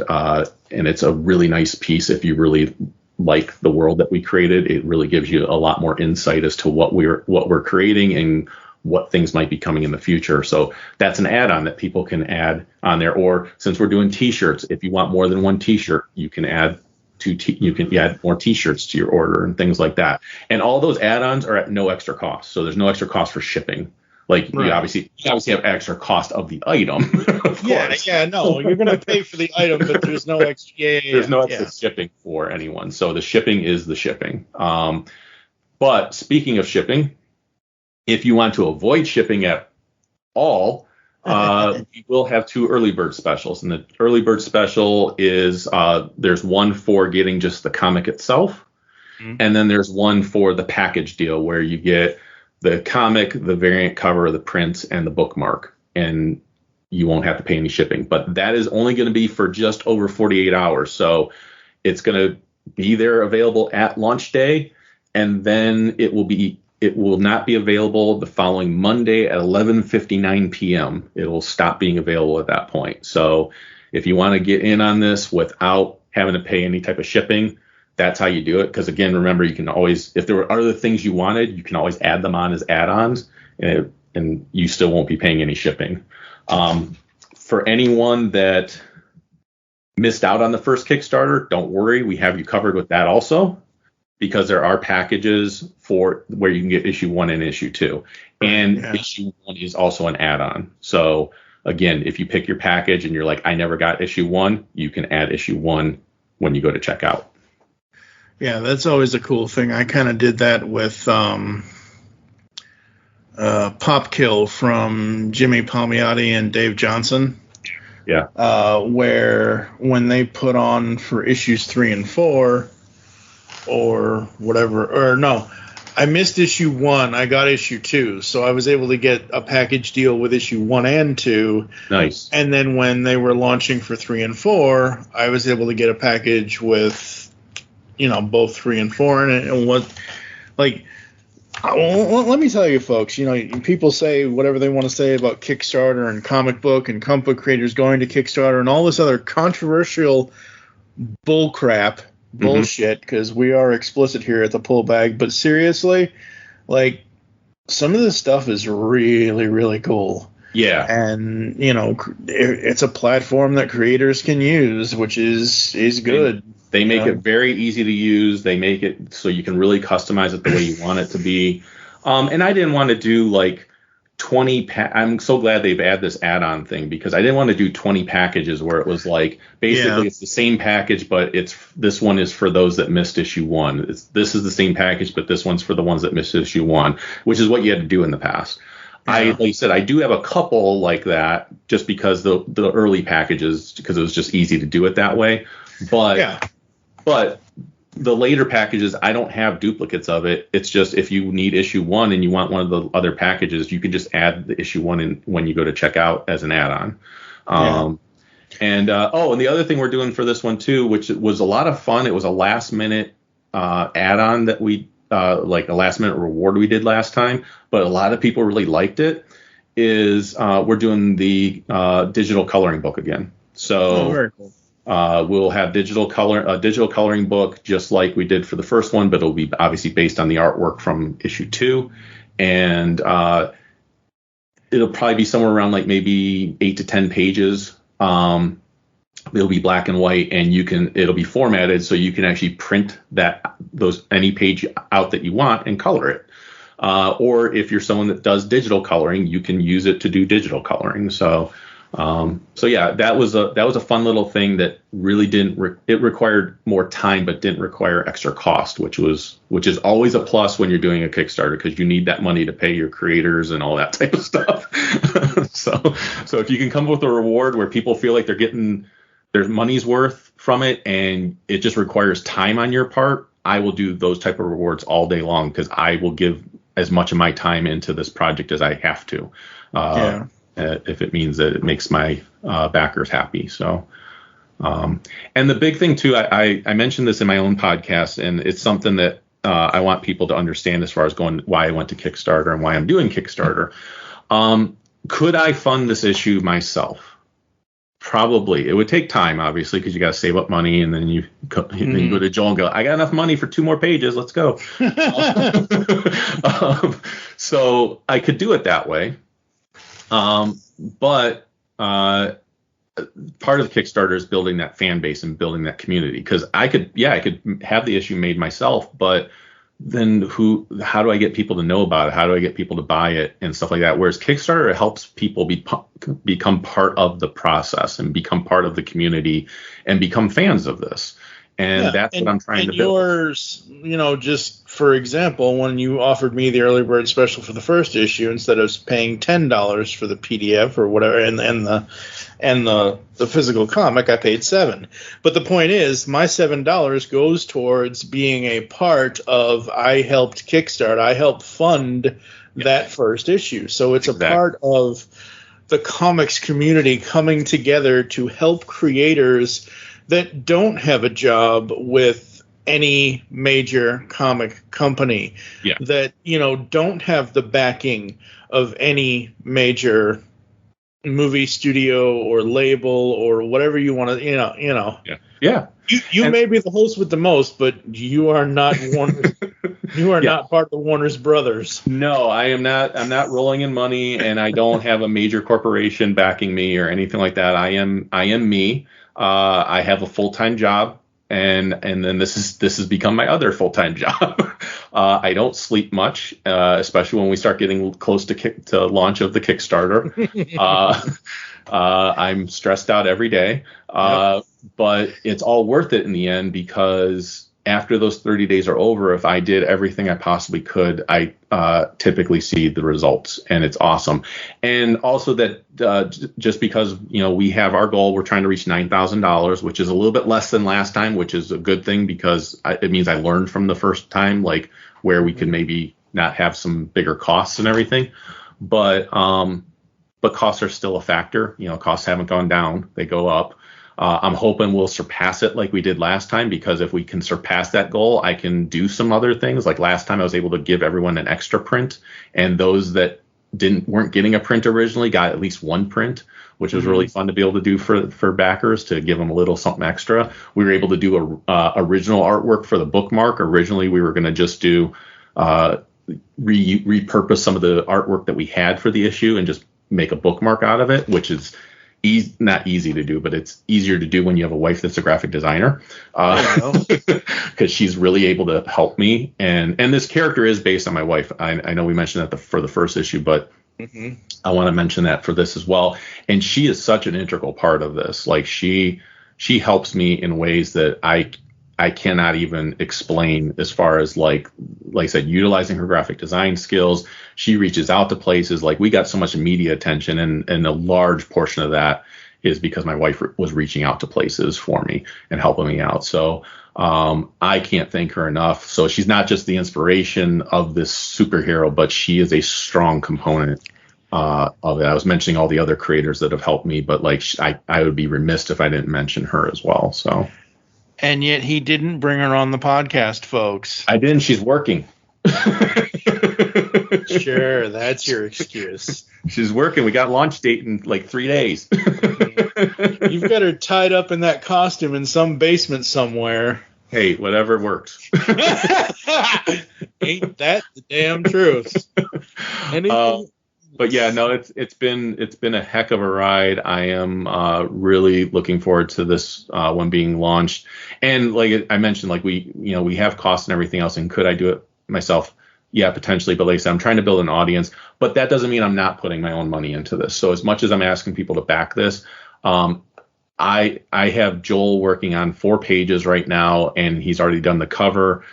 it's a really nice piece. If you really like the world that we created, it really gives you a lot more insight as to what we're creating and what things might be coming in the future. So that's an add-on that people can add on there. Or since we're doing T-shirts, if you want more than one T-shirt, you can add add more T-shirts to your order and things like that. And all those add-ons are at no extra cost. So there's no extra cost for shipping. Like you obviously have extra cost of the item. Of course. No, you're going to pay for the item, but there's no extra. There's no extra shipping for anyone. So the shipping is the shipping. But speaking of shipping, if you want to avoid shipping at all, we will have 2 early bird specials. And the early bird special is there's one for getting just the comic itself, and then there's one for the package deal where you get the comic, the variant cover, the prints, and the bookmark, and you won't have to pay any shipping. But that is only going to be for just over 48 hours. So it's going to be there available at launch day, and then it will not be available the following Monday at 11:59 p.m. It will stop being available at that point. So if you want to get in on this without having to pay any type of shipping, that's how you do it. Because again, remember, you can always, if there were other things you wanted, you can always add them on as add-ons, and you still won't be paying any shipping. For anyone that missed out on the first Kickstarter, don't worry, we have you covered with that also, because there are packages for where you can get issue 1 and issue 2, and issue 1 is also an add-on. So again, if you pick your package and you're like, I never got issue 1, you can add issue 1 when you go to checkout. Yeah, that's always a cool thing. I kind of did that with Pop Kill from Jimmy Palmiotti and Dave Johnson. Yeah. Where when they put on for issues 3 and 4 or whatever, or no, I missed issue 1. I got issue 2. So I was able to get a package deal with issue 1 and 2. Nice. And then when they were launching for 3 and 4, I was able to get a package with, both 3 and 4 and what, like, let me tell you, folks, people say whatever they want to say about Kickstarter and comic book creators going to Kickstarter and all this other controversial bullshit, because we are explicit here at the Pull Bag. But seriously, like, some of this stuff is really, really cool. Yeah. And, it's a platform that creators can use, which is good. They make it very easy to use. They make it so you can really customize it the way you want it to be. And I didn't want to do like 20. I'm so glad they've added this add-on thing, because I didn't want to do 20 packages where it was like basically it's the same package, but this one is for those that missed issue 1. This is the same package, but this one's for the ones that missed issue 1, which is what you had to do in the past. Yeah. Like you said, I do have a couple like that just because the early packages, because it was just easy to do it that way. But the later packages, I don't have duplicates of it. It's just if you need issue 1 and you want one of the other packages, you can just add the issue 1 in when you go to checkout as an add-on. And the other thing we're doing for this one too, which was a lot of fun. It was a last-minute add-on that we like a last-minute reward we did last time, but a lot of people really liked it. Is we're doing the digital coloring book again. So very cool. We'll have a digital coloring book just like we did for the first one, but it'll be obviously based on the artwork from issue 2. And it'll probably be somewhere around like maybe 8 to 10 pages. It'll be black and white, and it'll be formatted so you can actually print any page out that you want and color it. Or if you're someone that does digital coloring, you can use it to do digital coloring. So yeah, that was a fun little thing that really it required more time, but didn't require extra cost, which is always a plus when you're doing a Kickstarter, because you need that money to pay your creators and all that type of stuff. So if you can come up with a reward where people feel like they're getting their money's worth from it, and it just requires time on your part, I will do those type of rewards all day long, because I will give as much of my time into this project as I have to. If it means that it makes my backers happy. So, and the big thing too, I mentioned this in my own podcast, and it's something that I want people to understand as far as why I went to Kickstarter and why I'm doing Kickstarter. Could I fund this issue myself? Probably. It would take time, obviously, because you got to save up money, and then you go to Joel and go, I got enough money for 2 more pages. Let's go. So I could do it that way. But part of Kickstarter is building that fan base and building that community, because I could have the issue made myself, but then how do I get people to know about it? How do I get people to buy it and stuff like that? Whereas Kickstarter helps people become part of the process and become part of the community and become fans of this. And that's what I'm trying to build. Yours, just for example, when you offered me the early bird special for the first issue, instead of paying $10 for the PDF or whatever, and the physical comic, I paid $7. But the point is, my $7 goes towards being a part of. I helped kickstart. I helped fund that first issue. So it's a part of the comics community coming together to help creators that don't have a job with any major comic company, that don't have the backing of any major movie studio or label or whatever you want to, You may be the host with the most, but you are not Warner. You are not part of the Warner's Brothers. No, I am not. I'm not rolling in money, and I don't have a major corporation backing me or anything like that. I am me. I have a full-time job, and then this has become my other full-time job. I don't sleep much, especially when we start getting close to launch of the Kickstarter. I'm stressed out every day, but it's all worth it in the end, because after those 30 days are over, if I did everything I possibly could, I typically see the results, and it's awesome. And also that just because, we have our goal, we're trying to reach $9,000, which is a little bit less than last time, which is a good thing, because it means I learned from the first time, like where we could maybe not have some bigger costs and everything. But costs are still a factor. Costs haven't gone down, they go up. I'm hoping we'll surpass it like we did last time, because if we can surpass that goal, I can do some other things. Like last time, I was able to give everyone an extra print, and those that weren't getting a print originally got at least one print, which was really fun to be able to do for backers, to give them a little something extra. We were able to do original artwork for the bookmark. Originally, we were going to just do repurpose some of the artwork that we had for the issue and just make a bookmark out of it, which is not easy to do, but it's easier to do when you have a wife that's a graphic designer, because she's really able to help me. And this character is based on my wife. I know we mentioned that for the first issue, but I want to mention that for this as well. And she is such an integral part of this. Like she helps me in ways that I cannot even explain, as far as like I said, utilizing her graphic design skills. She reaches out to places. Like, we got so much media attention, and a large portion of that is because my wife was reaching out to places for me and helping me out. So I can't thank her enough. So she's not just the inspiration of this superhero, but she is a strong component of it. I was mentioning all the other creators that have helped me, but I would be remiss if I didn't mention her as well. So. And yet he didn't bring her on the podcast, folks. I didn't. She's working. Sure, that's your excuse. She's working. We got launch date in like 3 days. You've got her tied up in that costume in some basement somewhere. Hey, whatever works. Ain't that the damn truth? But yeah, no, it's been a heck of a ride. I am really looking forward to this one being launched. And like I mentioned, like we have costs and everything else. And could I do it myself? Yeah, potentially. But like I said, I'm trying to build an audience. But that doesn't mean I'm not putting my own money into this. So as much as I'm asking people to back this, I have Joel working on 4 pages right now, and he's already done the cover.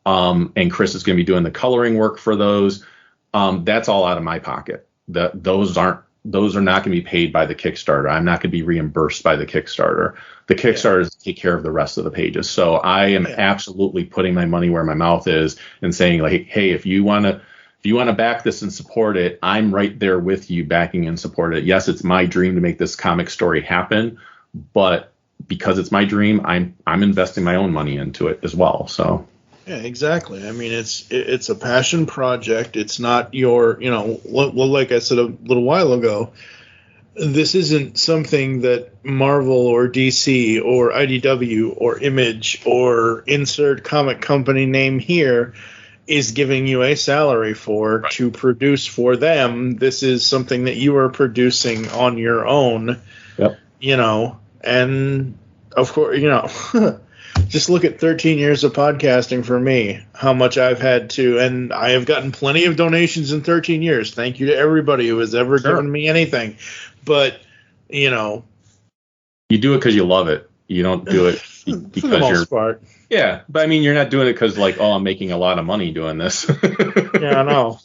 And Chris is going to be doing the coloring work for those. That's all out of my pocket. Those are not going to be paid by the Kickstarter. I'm not going to be reimbursed by the Kickstarter. The Kickstarter is to take care of the rest of the pages. So I am absolutely putting my money where my mouth is and saying, like, hey, if you want to back this and support it, I'm right there with you backing and support it. Yes, it's my dream to make this comic story happen, but because it's my dream, I'm investing my own money into it as well. So. Yeah, exactly. I mean, it's a passion project. It's not your, well, like I said a little while ago, this isn't something that Marvel or DC or IDW or Image or insert comic company name here is giving you a salary for to produce for them. This is something that you are producing on your own. Yep. And of course, just look at 13 years of podcasting for me, how much I've had to, and I have gotten plenty of donations in 13 years. Thank you to everybody who has ever given me anything. But, you do it because you love it. You don't do it because for the most part. Yeah, but I mean, you're not doing it because like, oh, I'm making a lot of money doing this. Yeah, I know.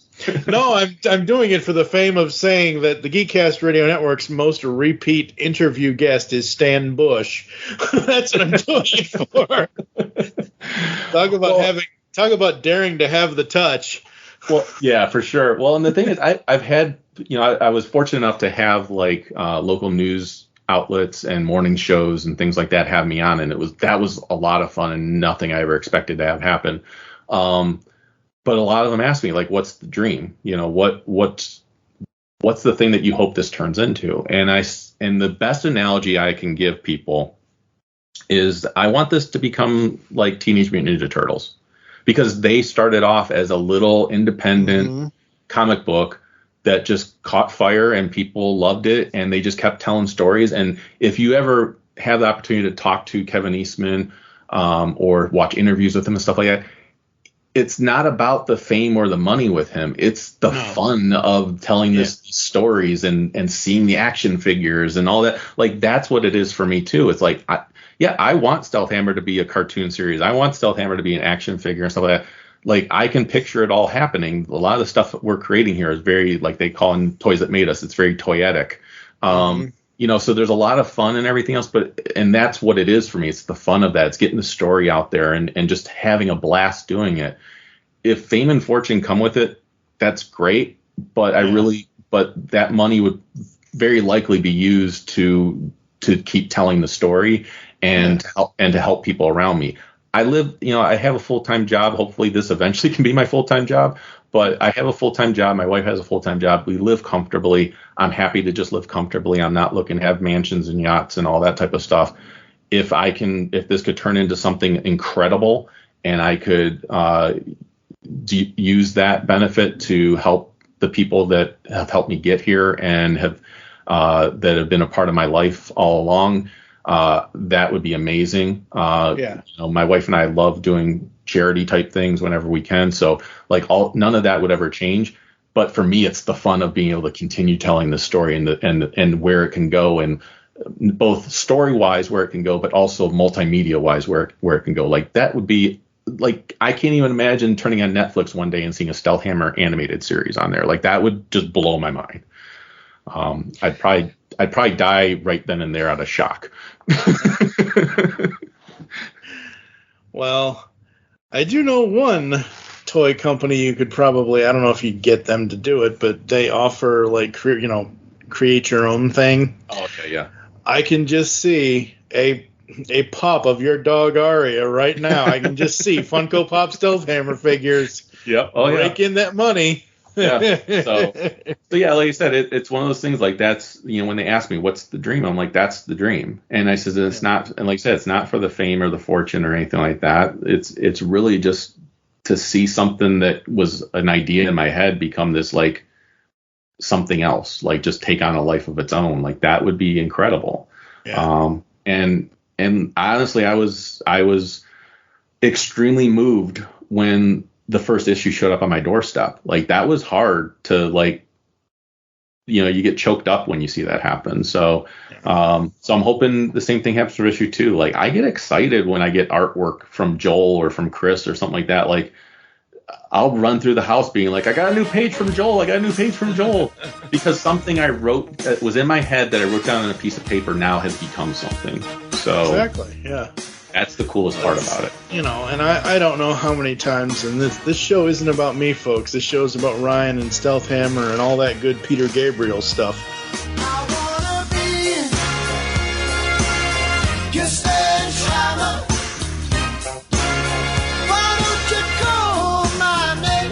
No, I'm doing it for the fame of saying that the Geekcast Radio Network's most repeat interview guest is Stan Bush. That's what I'm doing it for. Talk about daring to have the touch. Well, yeah, for sure. Well, and the thing is, I've had, I was fortunate enough to have like local news outlets and morning shows and things like that have me on, and that was a lot of fun and nothing I ever expected to have happen. But a lot of them ask me, like, what's the dream? What's the thing that you hope this turns into? And the best analogy I can give people is I want this to become like Teenage Mutant Ninja Turtles, because they started off as a little independent comic book that just caught fire and people loved it, and they just kept telling stories. And if you ever have the opportunity to talk to Kevin Eastman or watch interviews with him and stuff like that, it's not about the fame or the money with him. It's the fun of telling these stories and seeing the action figures and all that. Like, that's what it is for me too. It's like, I want Stealth Hammer to be a cartoon series. I want Stealth Hammer to be an action figure and stuff like that. Like, I can picture it all happening. A lot of the stuff that we're creating here is very, like they call in Toys That Made Us, it's very toyetic. So there's a lot of fun and everything else, and that's what it is for me. It's the fun of that. It's getting the story out there and just having a blast doing it. If fame and fortune come with it, that's great. But but that money would very likely be used to keep telling the story and to help people around me. I have a full-time job. Hopefully this eventually can be my full-time job. But I have a full-time job. My wife has a full-time job. We live comfortably. I'm happy to just live comfortably. I'm not looking to have mansions and yachts and all that type of stuff. If this could turn into something incredible and I could use that benefit to help the people that have helped me get here and that have been a part of my life all along, that would be amazing. My wife and I love doing charity type things whenever we can. So like none of that would ever change. But for me, it's the fun of being able to continue telling the story and where it can go, and both story wise where it can go, but also multimedia wise where it can go. Like that would be like, I can't even imagine turning on Netflix one day and seeing a Stealth Hammer animated series on there. Like that would just blow my mind. I'd probably die right then and there out of shock. Well, I do know one toy company you could probably, I don't know if you'd get them to do it, but they offer like, create your own thing. Oh, okay, yeah. I can just see a pop of your dog Aria right now. I can just see Funko Pop Stealth Hammer figures. Yep. Rake in that money. Yeah. So yeah, like I said, it's one of those things like that's, when they ask me what's the dream, I'm like, that's the dream. And I said, it's not, and like I said, it's not for the fame or the fortune or anything like that. It's really just to see something that was an idea in my head become this like something else, like just take on a life of its own. Like that would be incredible. Yeah. And honestly, I was extremely moved when the first issue showed up on my doorstep. Like that was hard to, like, you know, you get choked up when you see that happen. So I'm hoping the same thing happens for issue 2. Like I get excited when I get artwork from Joel or from Chris or something like that. Like I'll run through the house being like, I got a new page from Joel. I got a new page from Joel. Because something I wrote that was in my head that I wrote down on a piece of paper now has become something. So exactly. Yeah. That's the coolest part about it. You know, and I don't know how many times, and this show isn't about me, folks. This show is about Ryan and Stealth Hammer and all that good Peter Gabriel stuff. I wanna be your sledgehammer. Why don't you call my name?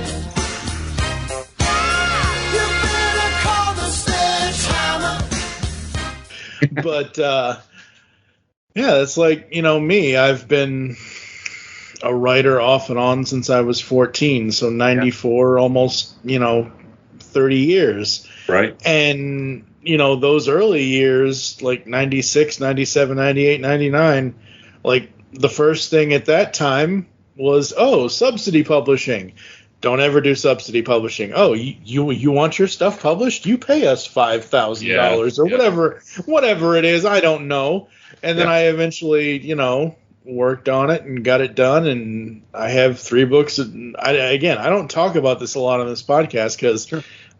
You better call the sledgehammer. But, yeah, it's like, you know, me. I've been a writer off and on since I was 14, so 94, almost, you know, 30 years. Right. And, you know, those early years, like 96, 97, 98, 99, like the first thing at that time was, oh, subsidy publishing. Don't ever do subsidy publishing. Oh, you want your stuff published? You pay us $5,000 or whatever it is. I don't know. And then I eventually, you know, worked on it and got it done. And I have 3 books. And I don't talk about this a lot on this podcast because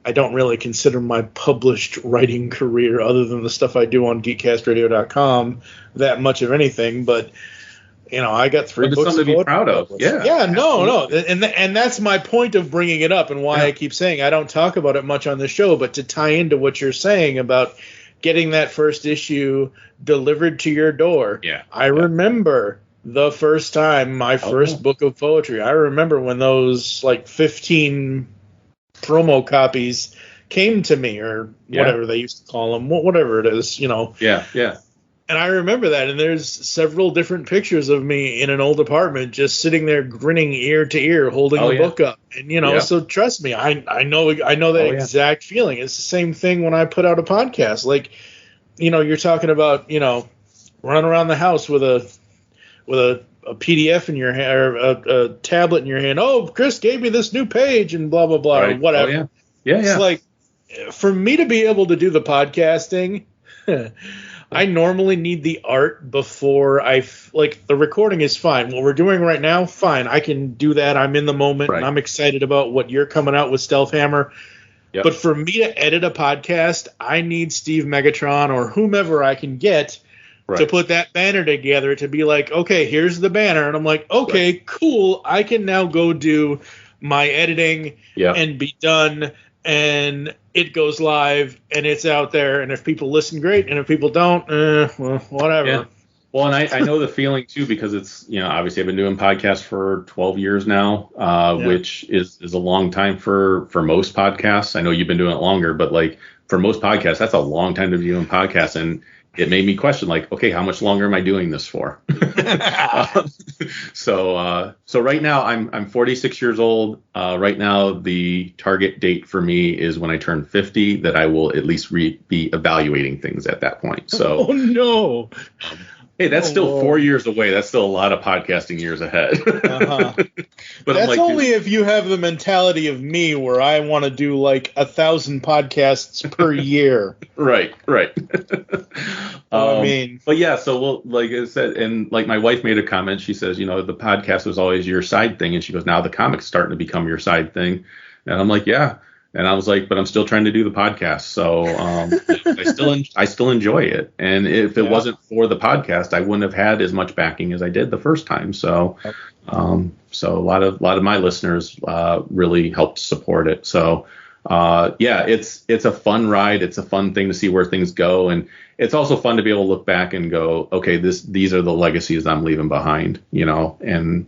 I don't really consider my published writing career, other than the stuff I do on geekcastradio.com, that much of anything. But, you know, I got 3 books to be proud of. Yeah, no. And that's my point of bringing it up and why I keep saying I don't talk about it much on this show. But to tie into what you're saying about getting that first issue delivered to your door. Yeah. I remember the first time, my first book of poetry. I remember when those like 15 promo copies came to me, or whatever they used to call them, whatever it is, you know. Yeah, yeah. And I remember that, and there's several different pictures of me in an old apartment just sitting there grinning ear to ear holding the book up. And, you know, so trust me, I know that exact feeling. It's the same thing when I put out a podcast. Like, you know, you're talking about, you know, running around the house with a PDF in your hand, or a tablet in your hand. Oh, Chris gave me this new page and blah, blah, blah, or whatever. Oh, yeah. It's like, for me to be able to do the podcasting, I normally need the art before like the recording is fine. What we're doing right now, fine. I can do that. I'm in the moment and I'm excited about what you're coming out with, Stealth Hammer. Yep. But for me to edit a podcast, I need Steve Megatron or whomever I can get to put that banner together to be like, okay, here's the banner. And I'm like, okay, cool. I can now go do my editing and be done. And it goes live and it's out there. And if people listen, great. And if people don't, well, whatever. Yeah. Well, and I know the feeling too, because it's, you know, obviously I've been doing podcasts for 12 years now, which is a long time for most podcasts. I know you've been doing it longer, but like for most podcasts, that's a long time to be doing podcasts. And it made me question, like, okay, how much longer am I doing this for? So right now I'm 46 years old. Right now, the target date for me is when I turn 50, that I will at least be evaluating things at that point. So, oh no. Hey, that's still 4 years away. That's still a lot of podcasting years ahead. But that's like, only if you have the mentality of me, where I want to do like 1,000 podcasts per year. Right. I mean, but yeah, so we'll, like I said, and like my wife made a comment. She says, you know, the podcast was always your side thing, and she goes, now the comic's starting to become your side thing. And I'm like, yeah. And I was like, but I'm still trying to do the podcast. So I still enjoy it. And if it wasn't for the podcast, I wouldn't have had as much backing as I did the first time. So so a lot of my listeners really helped support it. So it's a fun ride. It's a fun thing to see where things go. And it's also fun to be able to look back and go, okay, these are the legacies I'm leaving behind, you know, and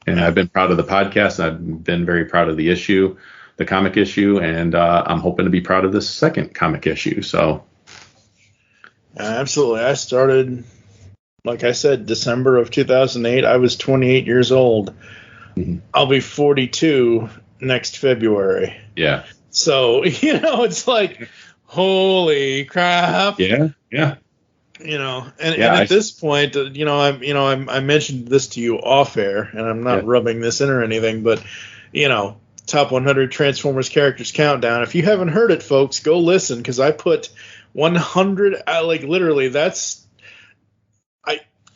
I've been proud of the podcast. I've been very proud of the issue, the comic issue, and I'm hoping to be proud of this second comic issue. So, absolutely. I started, like I said, December of 2008. I was 28 years old. Mm-hmm. I'll be 42 next February. Yeah. So, it's like, holy crap. Yeah. And at this point, I mentioned this to you off air, and I'm not rubbing this in or anything, but, top 100 Transformers characters countdown. If you haven't heard it, folks, go listen, because I put 100, literally, that's,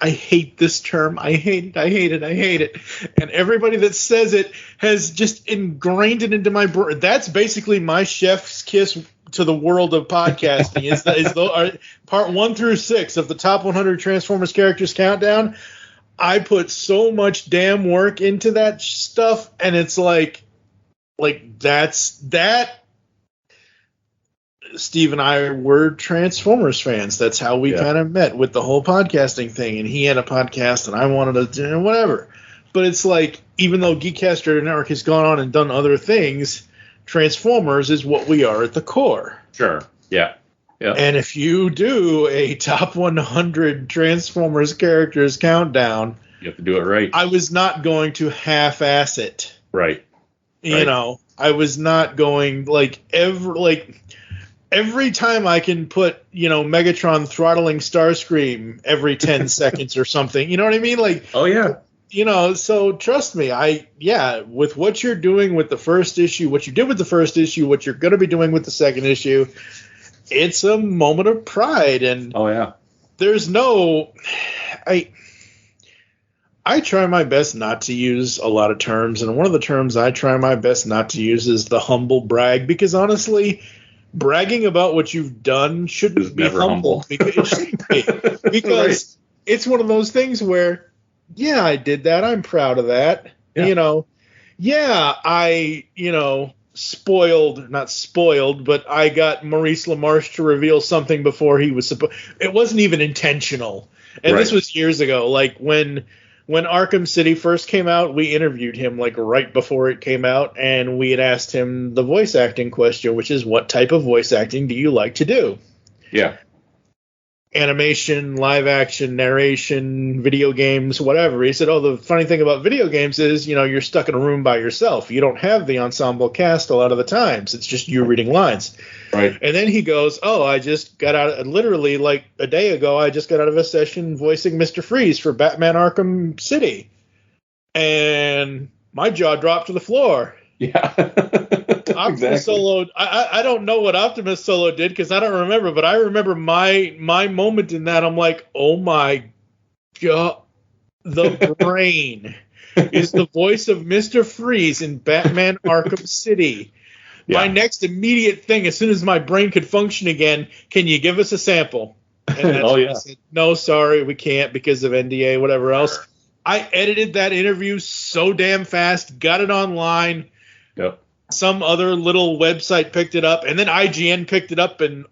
I hate this term. I hate it. And everybody that says it has just ingrained it into my brain. That's basically my chef's kiss to the world of podcasting. is part 1 through 6 of the top 100 Transformers characters countdown. I put so much damn work into that stuff, and it's like that. Steve and I were Transformers fans. That's how we kind of met with the whole podcasting thing. And he had a podcast, and I wanted to do whatever. But it's like, even though GeekCaster Network has gone on and done other things, Transformers is what we are at the core. Sure. Yeah. And if you do a top 100 Transformers characters countdown, you have to do it right. I was not going to half-ass it. Right. I was not going every time I can put, Megatron throttling Starscream every 10 seconds or something. You know what I mean? Oh, yeah. So trust me, with what you're doing with the first issue, what you did with the first issue, what you're going to be doing with the second issue, it's a moment of pride. And oh, yeah. There's no, I try my best not to use a lot of terms. And one of the terms I try my best not to use is the humble brag, because honestly, bragging about what you've done shouldn't be humble. Because it shouldn't be. Because it's one of those things where, I did that. I'm proud of that. Yeah. I not spoiled, but I got Maurice LaMarche to reveal something before he was supposed. It wasn't even intentional. And this was years ago. When Arkham City first came out, we interviewed him right before it came out, and we had asked him the voice acting question, which is, what type of voice acting do you like to do? Yeah. Animation, live action, narration, video games, whatever. He said, the funny thing about video games is, you're stuck in a room by yourself. You don't have the ensemble cast a lot of the times. It's just you reading lines. Right. And then he goes, I just got out, literally a day ago, I just got out of a session voicing Mr. Freeze for Batman Arkham City. And my jaw dropped to the floor. Yeah. Optimus Solo, I don't know what Optimus Solo did because I don't remember, but I remember my moment in that. I'm like, oh my God, the brain is the voice of Mr. Freeze in Batman Arkham City. Yeah. My next immediate thing, as soon as my brain could function again, can you give us a sample? And I said, no, sorry, we can't because of NDA, whatever else. I edited that interview so damn fast, got it online. Yep. Some other little website picked it up, and then IGN picked it up, and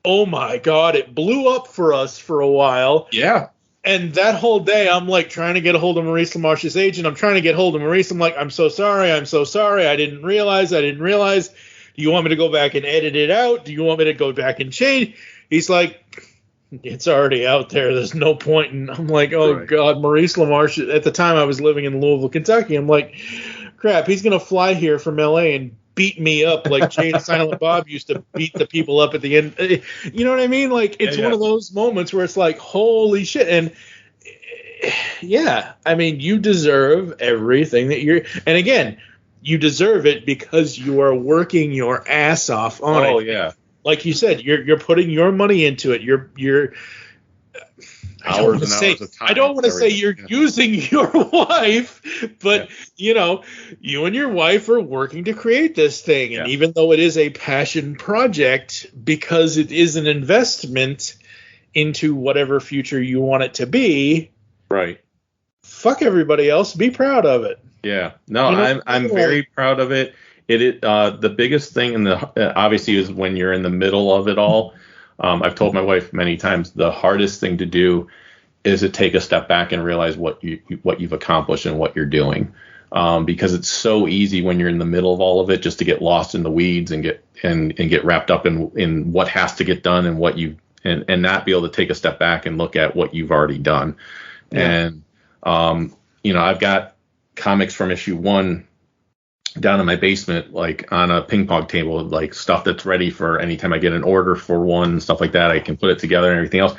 oh my God, it blew up for us for a while. Yeah. And that whole day, I'm trying to get a hold of Maurice LaMarche's agent. I'm trying to get a hold of Maurice. I'm like, I'm so sorry. I didn't realize. Do you want me to go back and edit it out? Do you want me to go back and change? He's like, it's already out there. There's no point. And I'm like, God, Maurice LaMarche. At the time, I was living in Louisville, Kentucky. I'm like, crap, he's going to fly here from L.A. and beat me up like Jay and Silent Bob used to beat the people up at the end. You know what I mean? It's one of those moments where it's like, holy shit. And you deserve everything that you're. And again, you deserve it because you are working your ass off on it. Oh, yeah. Like you said, you're putting your money into it. You're I don't want to say you're using your wife, but you and your wife are working to create this thing. And even though it is a passion project, because it is an investment into whatever future you want it to be, right? Fuck everybody else. Be proud of it. Yeah. No, I'm very proud of it. The biggest thing obviously is when you're in the middle of it all. I've told my wife many times the hardest thing to do is to take a step back and realize what you've accomplished and what you're doing, because it's so easy when you're in the middle of all of it just to get lost in the weeds and get wrapped up in what has to get done and not be able to take a step back and look at what you've already done. Yeah. And I've got comics from issue 1 down in my basement, like on a ping pong table, like stuff that's ready for anytime I get an order for one, stuff like that. I can put it together and everything else.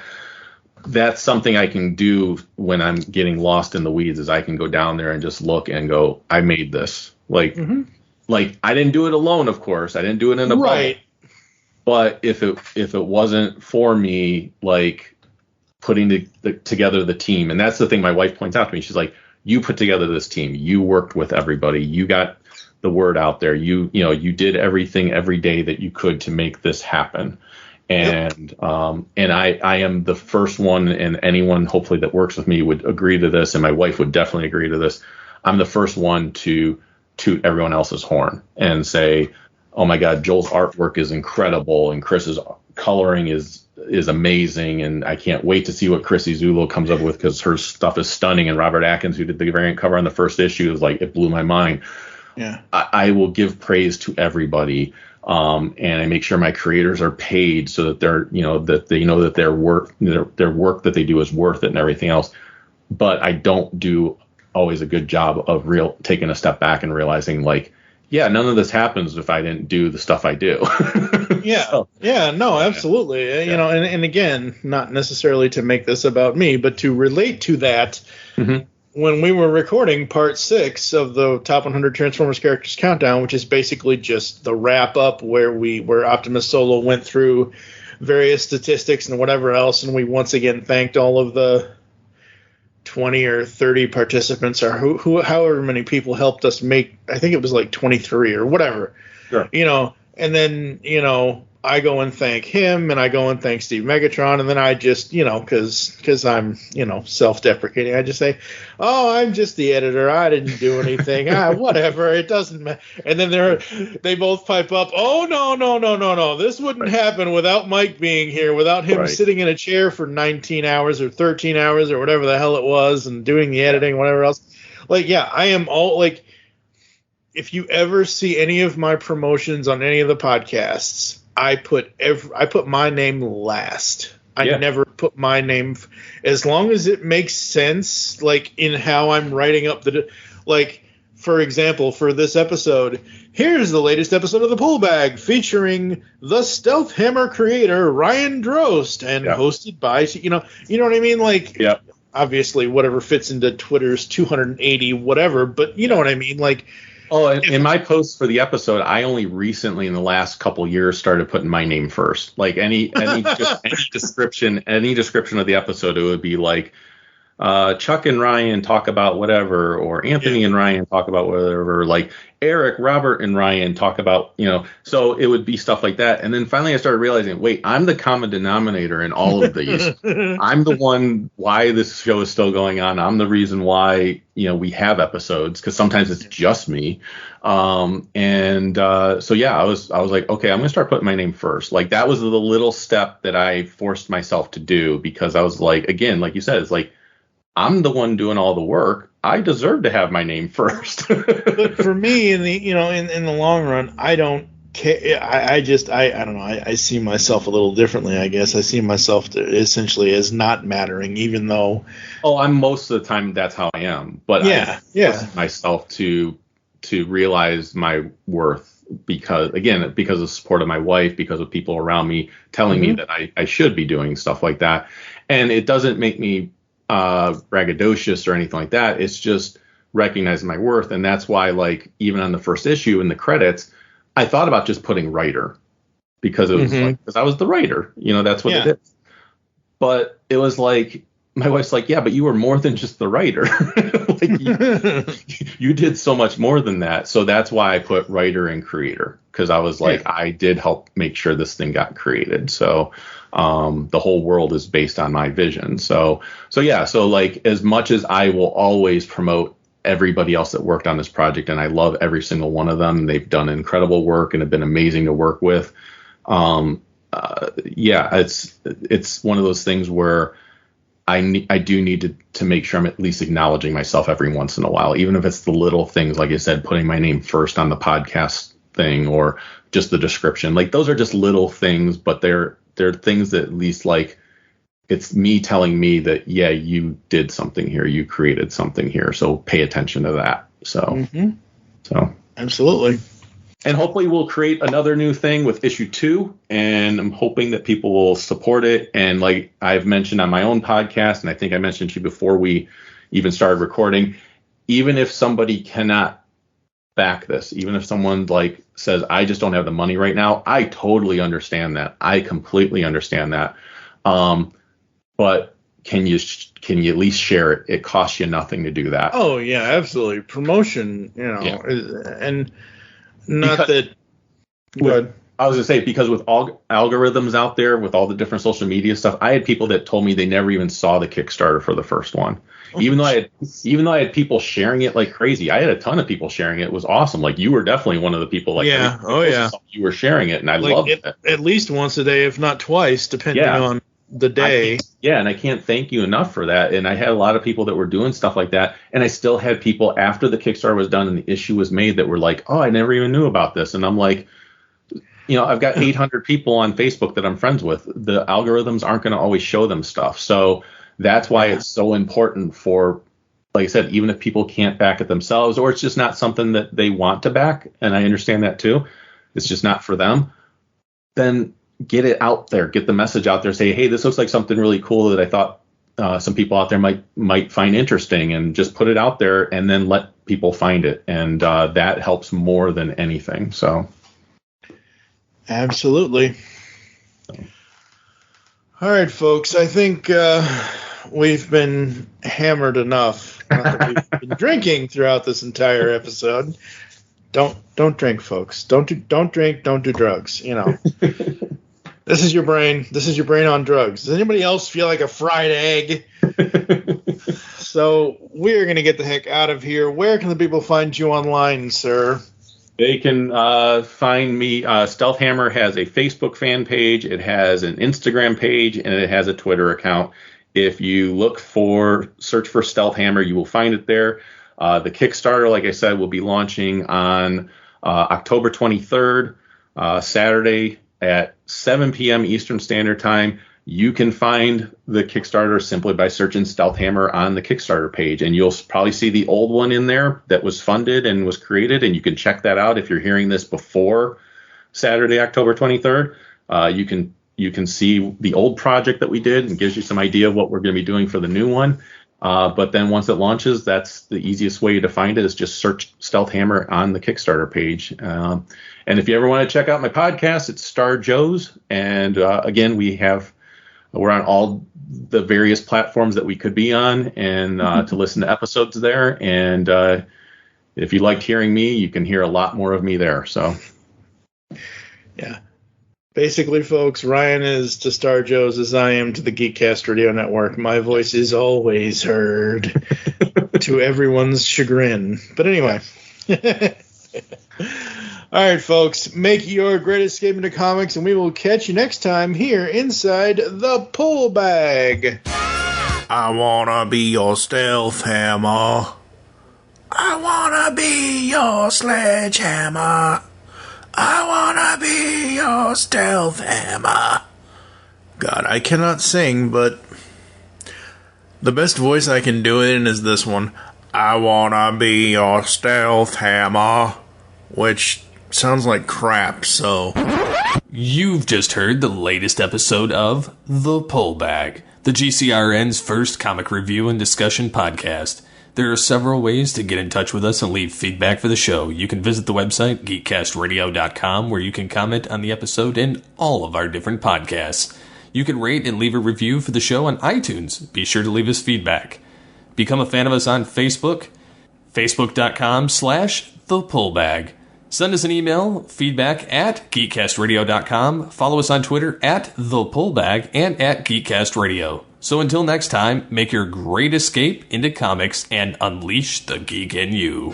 That's something I can do when I'm getting lost in the weeds, is I can go down there and just look and go, I made this. Like I didn't do it alone, of course. I didn't do it in a right. But if it wasn't for me, like putting together the team, and that's the thing my wife points out to me. She's like, you put together this team. You worked with everybody. You got the word out there. You did everything every day that you could to make this happen. And I am the first one, and anyone hopefully that works with me would agree to this, and my wife would definitely agree to this. I'm the first one to toot everyone else's horn and say, oh my God, Joel's artwork is incredible, and Chris's coloring is amazing, and I can't wait to see what Chrissy Zulo comes up with, because her stuff is stunning. And Robert Atkins, who did the variant cover on the first issue, is like, it blew my mind. Yeah, I will give praise to everybody, and I make sure my creators are paid so that that their work that they do is worth it and everything else. But I don't do always a good job of taking a step back and realizing, like, yeah, none of this happens if I didn't do the stuff I do. Absolutely. Yeah. And again, not necessarily to make this about me, but to relate to that. When we were recording part 6 of the Top 100 Transformers Characters Countdown, which is basically just the wrap up where Optimus Solo went through various statistics and whatever else, and we once again thanked all of the 20 or 30 participants, or who however many people helped us make. I think it was like 23 or whatever. Sure. And then I go and thank him, and I go and thank Steve Megatron, and then I just, because I'm, self-deprecating, I just say, oh, I'm just the editor. I didn't do anything. Whatever. It doesn't matter. And then they both pipe up, oh, no. This wouldn't happen without Mike being here, without him sitting in a chair for 19 hours or 13 hours or whatever the hell it was, and doing the editing, whatever else. Like, yeah, I am all, like, if you ever see any of my promotions on any of the podcasts, I put my name last. I never put my name, as long as it makes sense, like in how I'm writing up like, for example, for this episode, here's the latest episode of the Pull Bag featuring the Stealth Hammer creator Ryan Drost, and hosted by, you know what I mean? Like, obviously whatever fits into Twitter's 280 whatever, but you know what I mean? Like, oh, in my posts for the episode, I only recently in the last couple years started putting my name first. Like any description of the episode, it would be like Chuck and Ryan talk about whatever, or Anthony and Ryan talk about whatever, like Eric, Robert, and Ryan talk about, so it would be stuff like that. And then finally I started realizing, wait, I'm the common denominator in all of these. I'm the one why this show is still going on. I'm the reason why, we have episodes, because sometimes it's just me. I was like, okay, I'm going to start putting my name first. Like, that was the little step that I forced myself to do, because I was like, again, like you said, it's like, I'm the one doing all the work. I deserve to have my name first. But for me, in the in the long run, I don't care. I don't know. I see myself a little differently, I guess. I see myself essentially as not mattering, even though. Oh, I'm most of the time that's how I am. But I force myself to realize my worth, because of the support of my wife, because of people around me telling me that I should be doing stuff like that, and it doesn't make me braggadocious or anything like that. It's just recognizing my worth. And that's why, like, even on the first issue in the credits, I thought about just putting writer, because it was because I was the writer, that's what it is. But it was like, my wife's like, yeah, but you were more than just the writer. Like, you did so much more than that. So that's why I put writer and creator, because I was like, I did help make sure this thing got created. So the whole world is based on my vision. So like, as much as I will always promote everybody else that worked on this project, and I love every single one of them, they've done incredible work and have been amazing to work with. It's one of those things where I do need to make sure I'm at least acknowledging myself every once in a while, even if it's the little things, like I said, putting my name first on the podcast thing, or just the description. Like, those are just little things, but they're things that at least, like, it's me telling me that, yeah, you did something here, you created something here, so pay attention to that. So, Absolutely. And hopefully we'll create another new thing with issue 2, and I'm hoping that people will support it. And like I've mentioned on my own podcast, and I think I mentioned to you before we even started recording, even if somebody cannot back this, even if someone like says, I just don't have the money right now, I totally understand that. I completely understand that. But can you at least share it? It costs you nothing to do that. Oh yeah, absolutely. Promotion, and not that. Good. I was gonna say, because with all algorithms out there, with all the different social media stuff, I had people that told me they never even saw the Kickstarter for the first one. Even though I had people sharing it like crazy. I had a ton of people sharing it. It was awesome. Like, you were definitely one of the people. Like, yeah, oh yeah, you were sharing it, and I loved it. At least once a day, if not twice, depending on the day. And I can't thank you enough for that. And I had a lot of people that were doing stuff like that, and I still had people after the Kickstarter was done and the issue was made that were like, oh, I never even knew about this. And I'm like, I've got 800 people on Facebook that I'm friends with. The algorithms aren't going to always show them stuff. So that's why it's so important for, like I said, even if people can't back it themselves, or it's just not something that they want to back, and I understand that too, it's just not for them, then get it out there, get the message out there, say, hey, this looks like something really cool that I thought some people out there might find interesting, and just put it out there and then let people find it. And that helps more than anything. So. Absolutely. All right, folks, I think we've been hammered enough. Not that we've been drinking throughout this entire episode. Don't drink, folks. Don't drink. Don't do drugs. This is your brain. This is your brain on drugs. Does anybody else feel like a fried egg? So we're gonna get the heck out of here. Where can the people find you online, sir? They can find me. Stealth Hammer has a Facebook fan page. It has an Instagram page, and it has a Twitter account. If you search for Stealth Hammer, you will find it there. The Kickstarter, like I said, will be launching on October 23rd, Saturday at 7 p.m. Eastern Standard Time. You can find the Kickstarter simply by searching Stealth Hammer on the Kickstarter page, and you'll probably see the old one in there that was funded and was created, and you can check that out if you're hearing this before Saturday, October 23rd. You can see the old project that we did, and gives you some idea of what we're going to be doing for the new one. But then once it launches, that's the easiest way to find it, is just search Stealth Hammer on the Kickstarter page. And if you ever want to check out my podcast, it's Star Joe's. And again, we're on all the various platforms that we could be on, and to listen to episodes there. And if you liked hearing me, you can hear a lot more of me there. So, yeah. Basically, folks, Ryan is to Star Joe's as I am to the Geekcast Radio Network. My voice is always heard to everyone's chagrin. But anyway. All right, folks, make your great escape into comics, and we will catch you next time here inside the Pull Bag. I wanna be your stealth hammer. I wanna be your sledgehammer. I wanna be your stealth hammer. God, I cannot sing, but the best voice I can do it in is this one. I wanna be your stealth hammer, which sounds like crap, so. You've just heard the latest episode of The Pull Bag, the GCRN's first comic review and discussion podcast. There are several ways to get in touch with us and leave feedback for the show. You can visit the website, geekcastradio.com, where you can comment on the episode and all of our different podcasts. You can rate and leave a review for the show on iTunes. Be sure to leave us feedback. Become a fan of us on Facebook, facebook.com/thepullbag. Send us an email, feedback at geekcastradio.com. Follow us on Twitter at thepullbag and at geekcastradio. So until next time, make your great escape into comics and unleash the geek in you.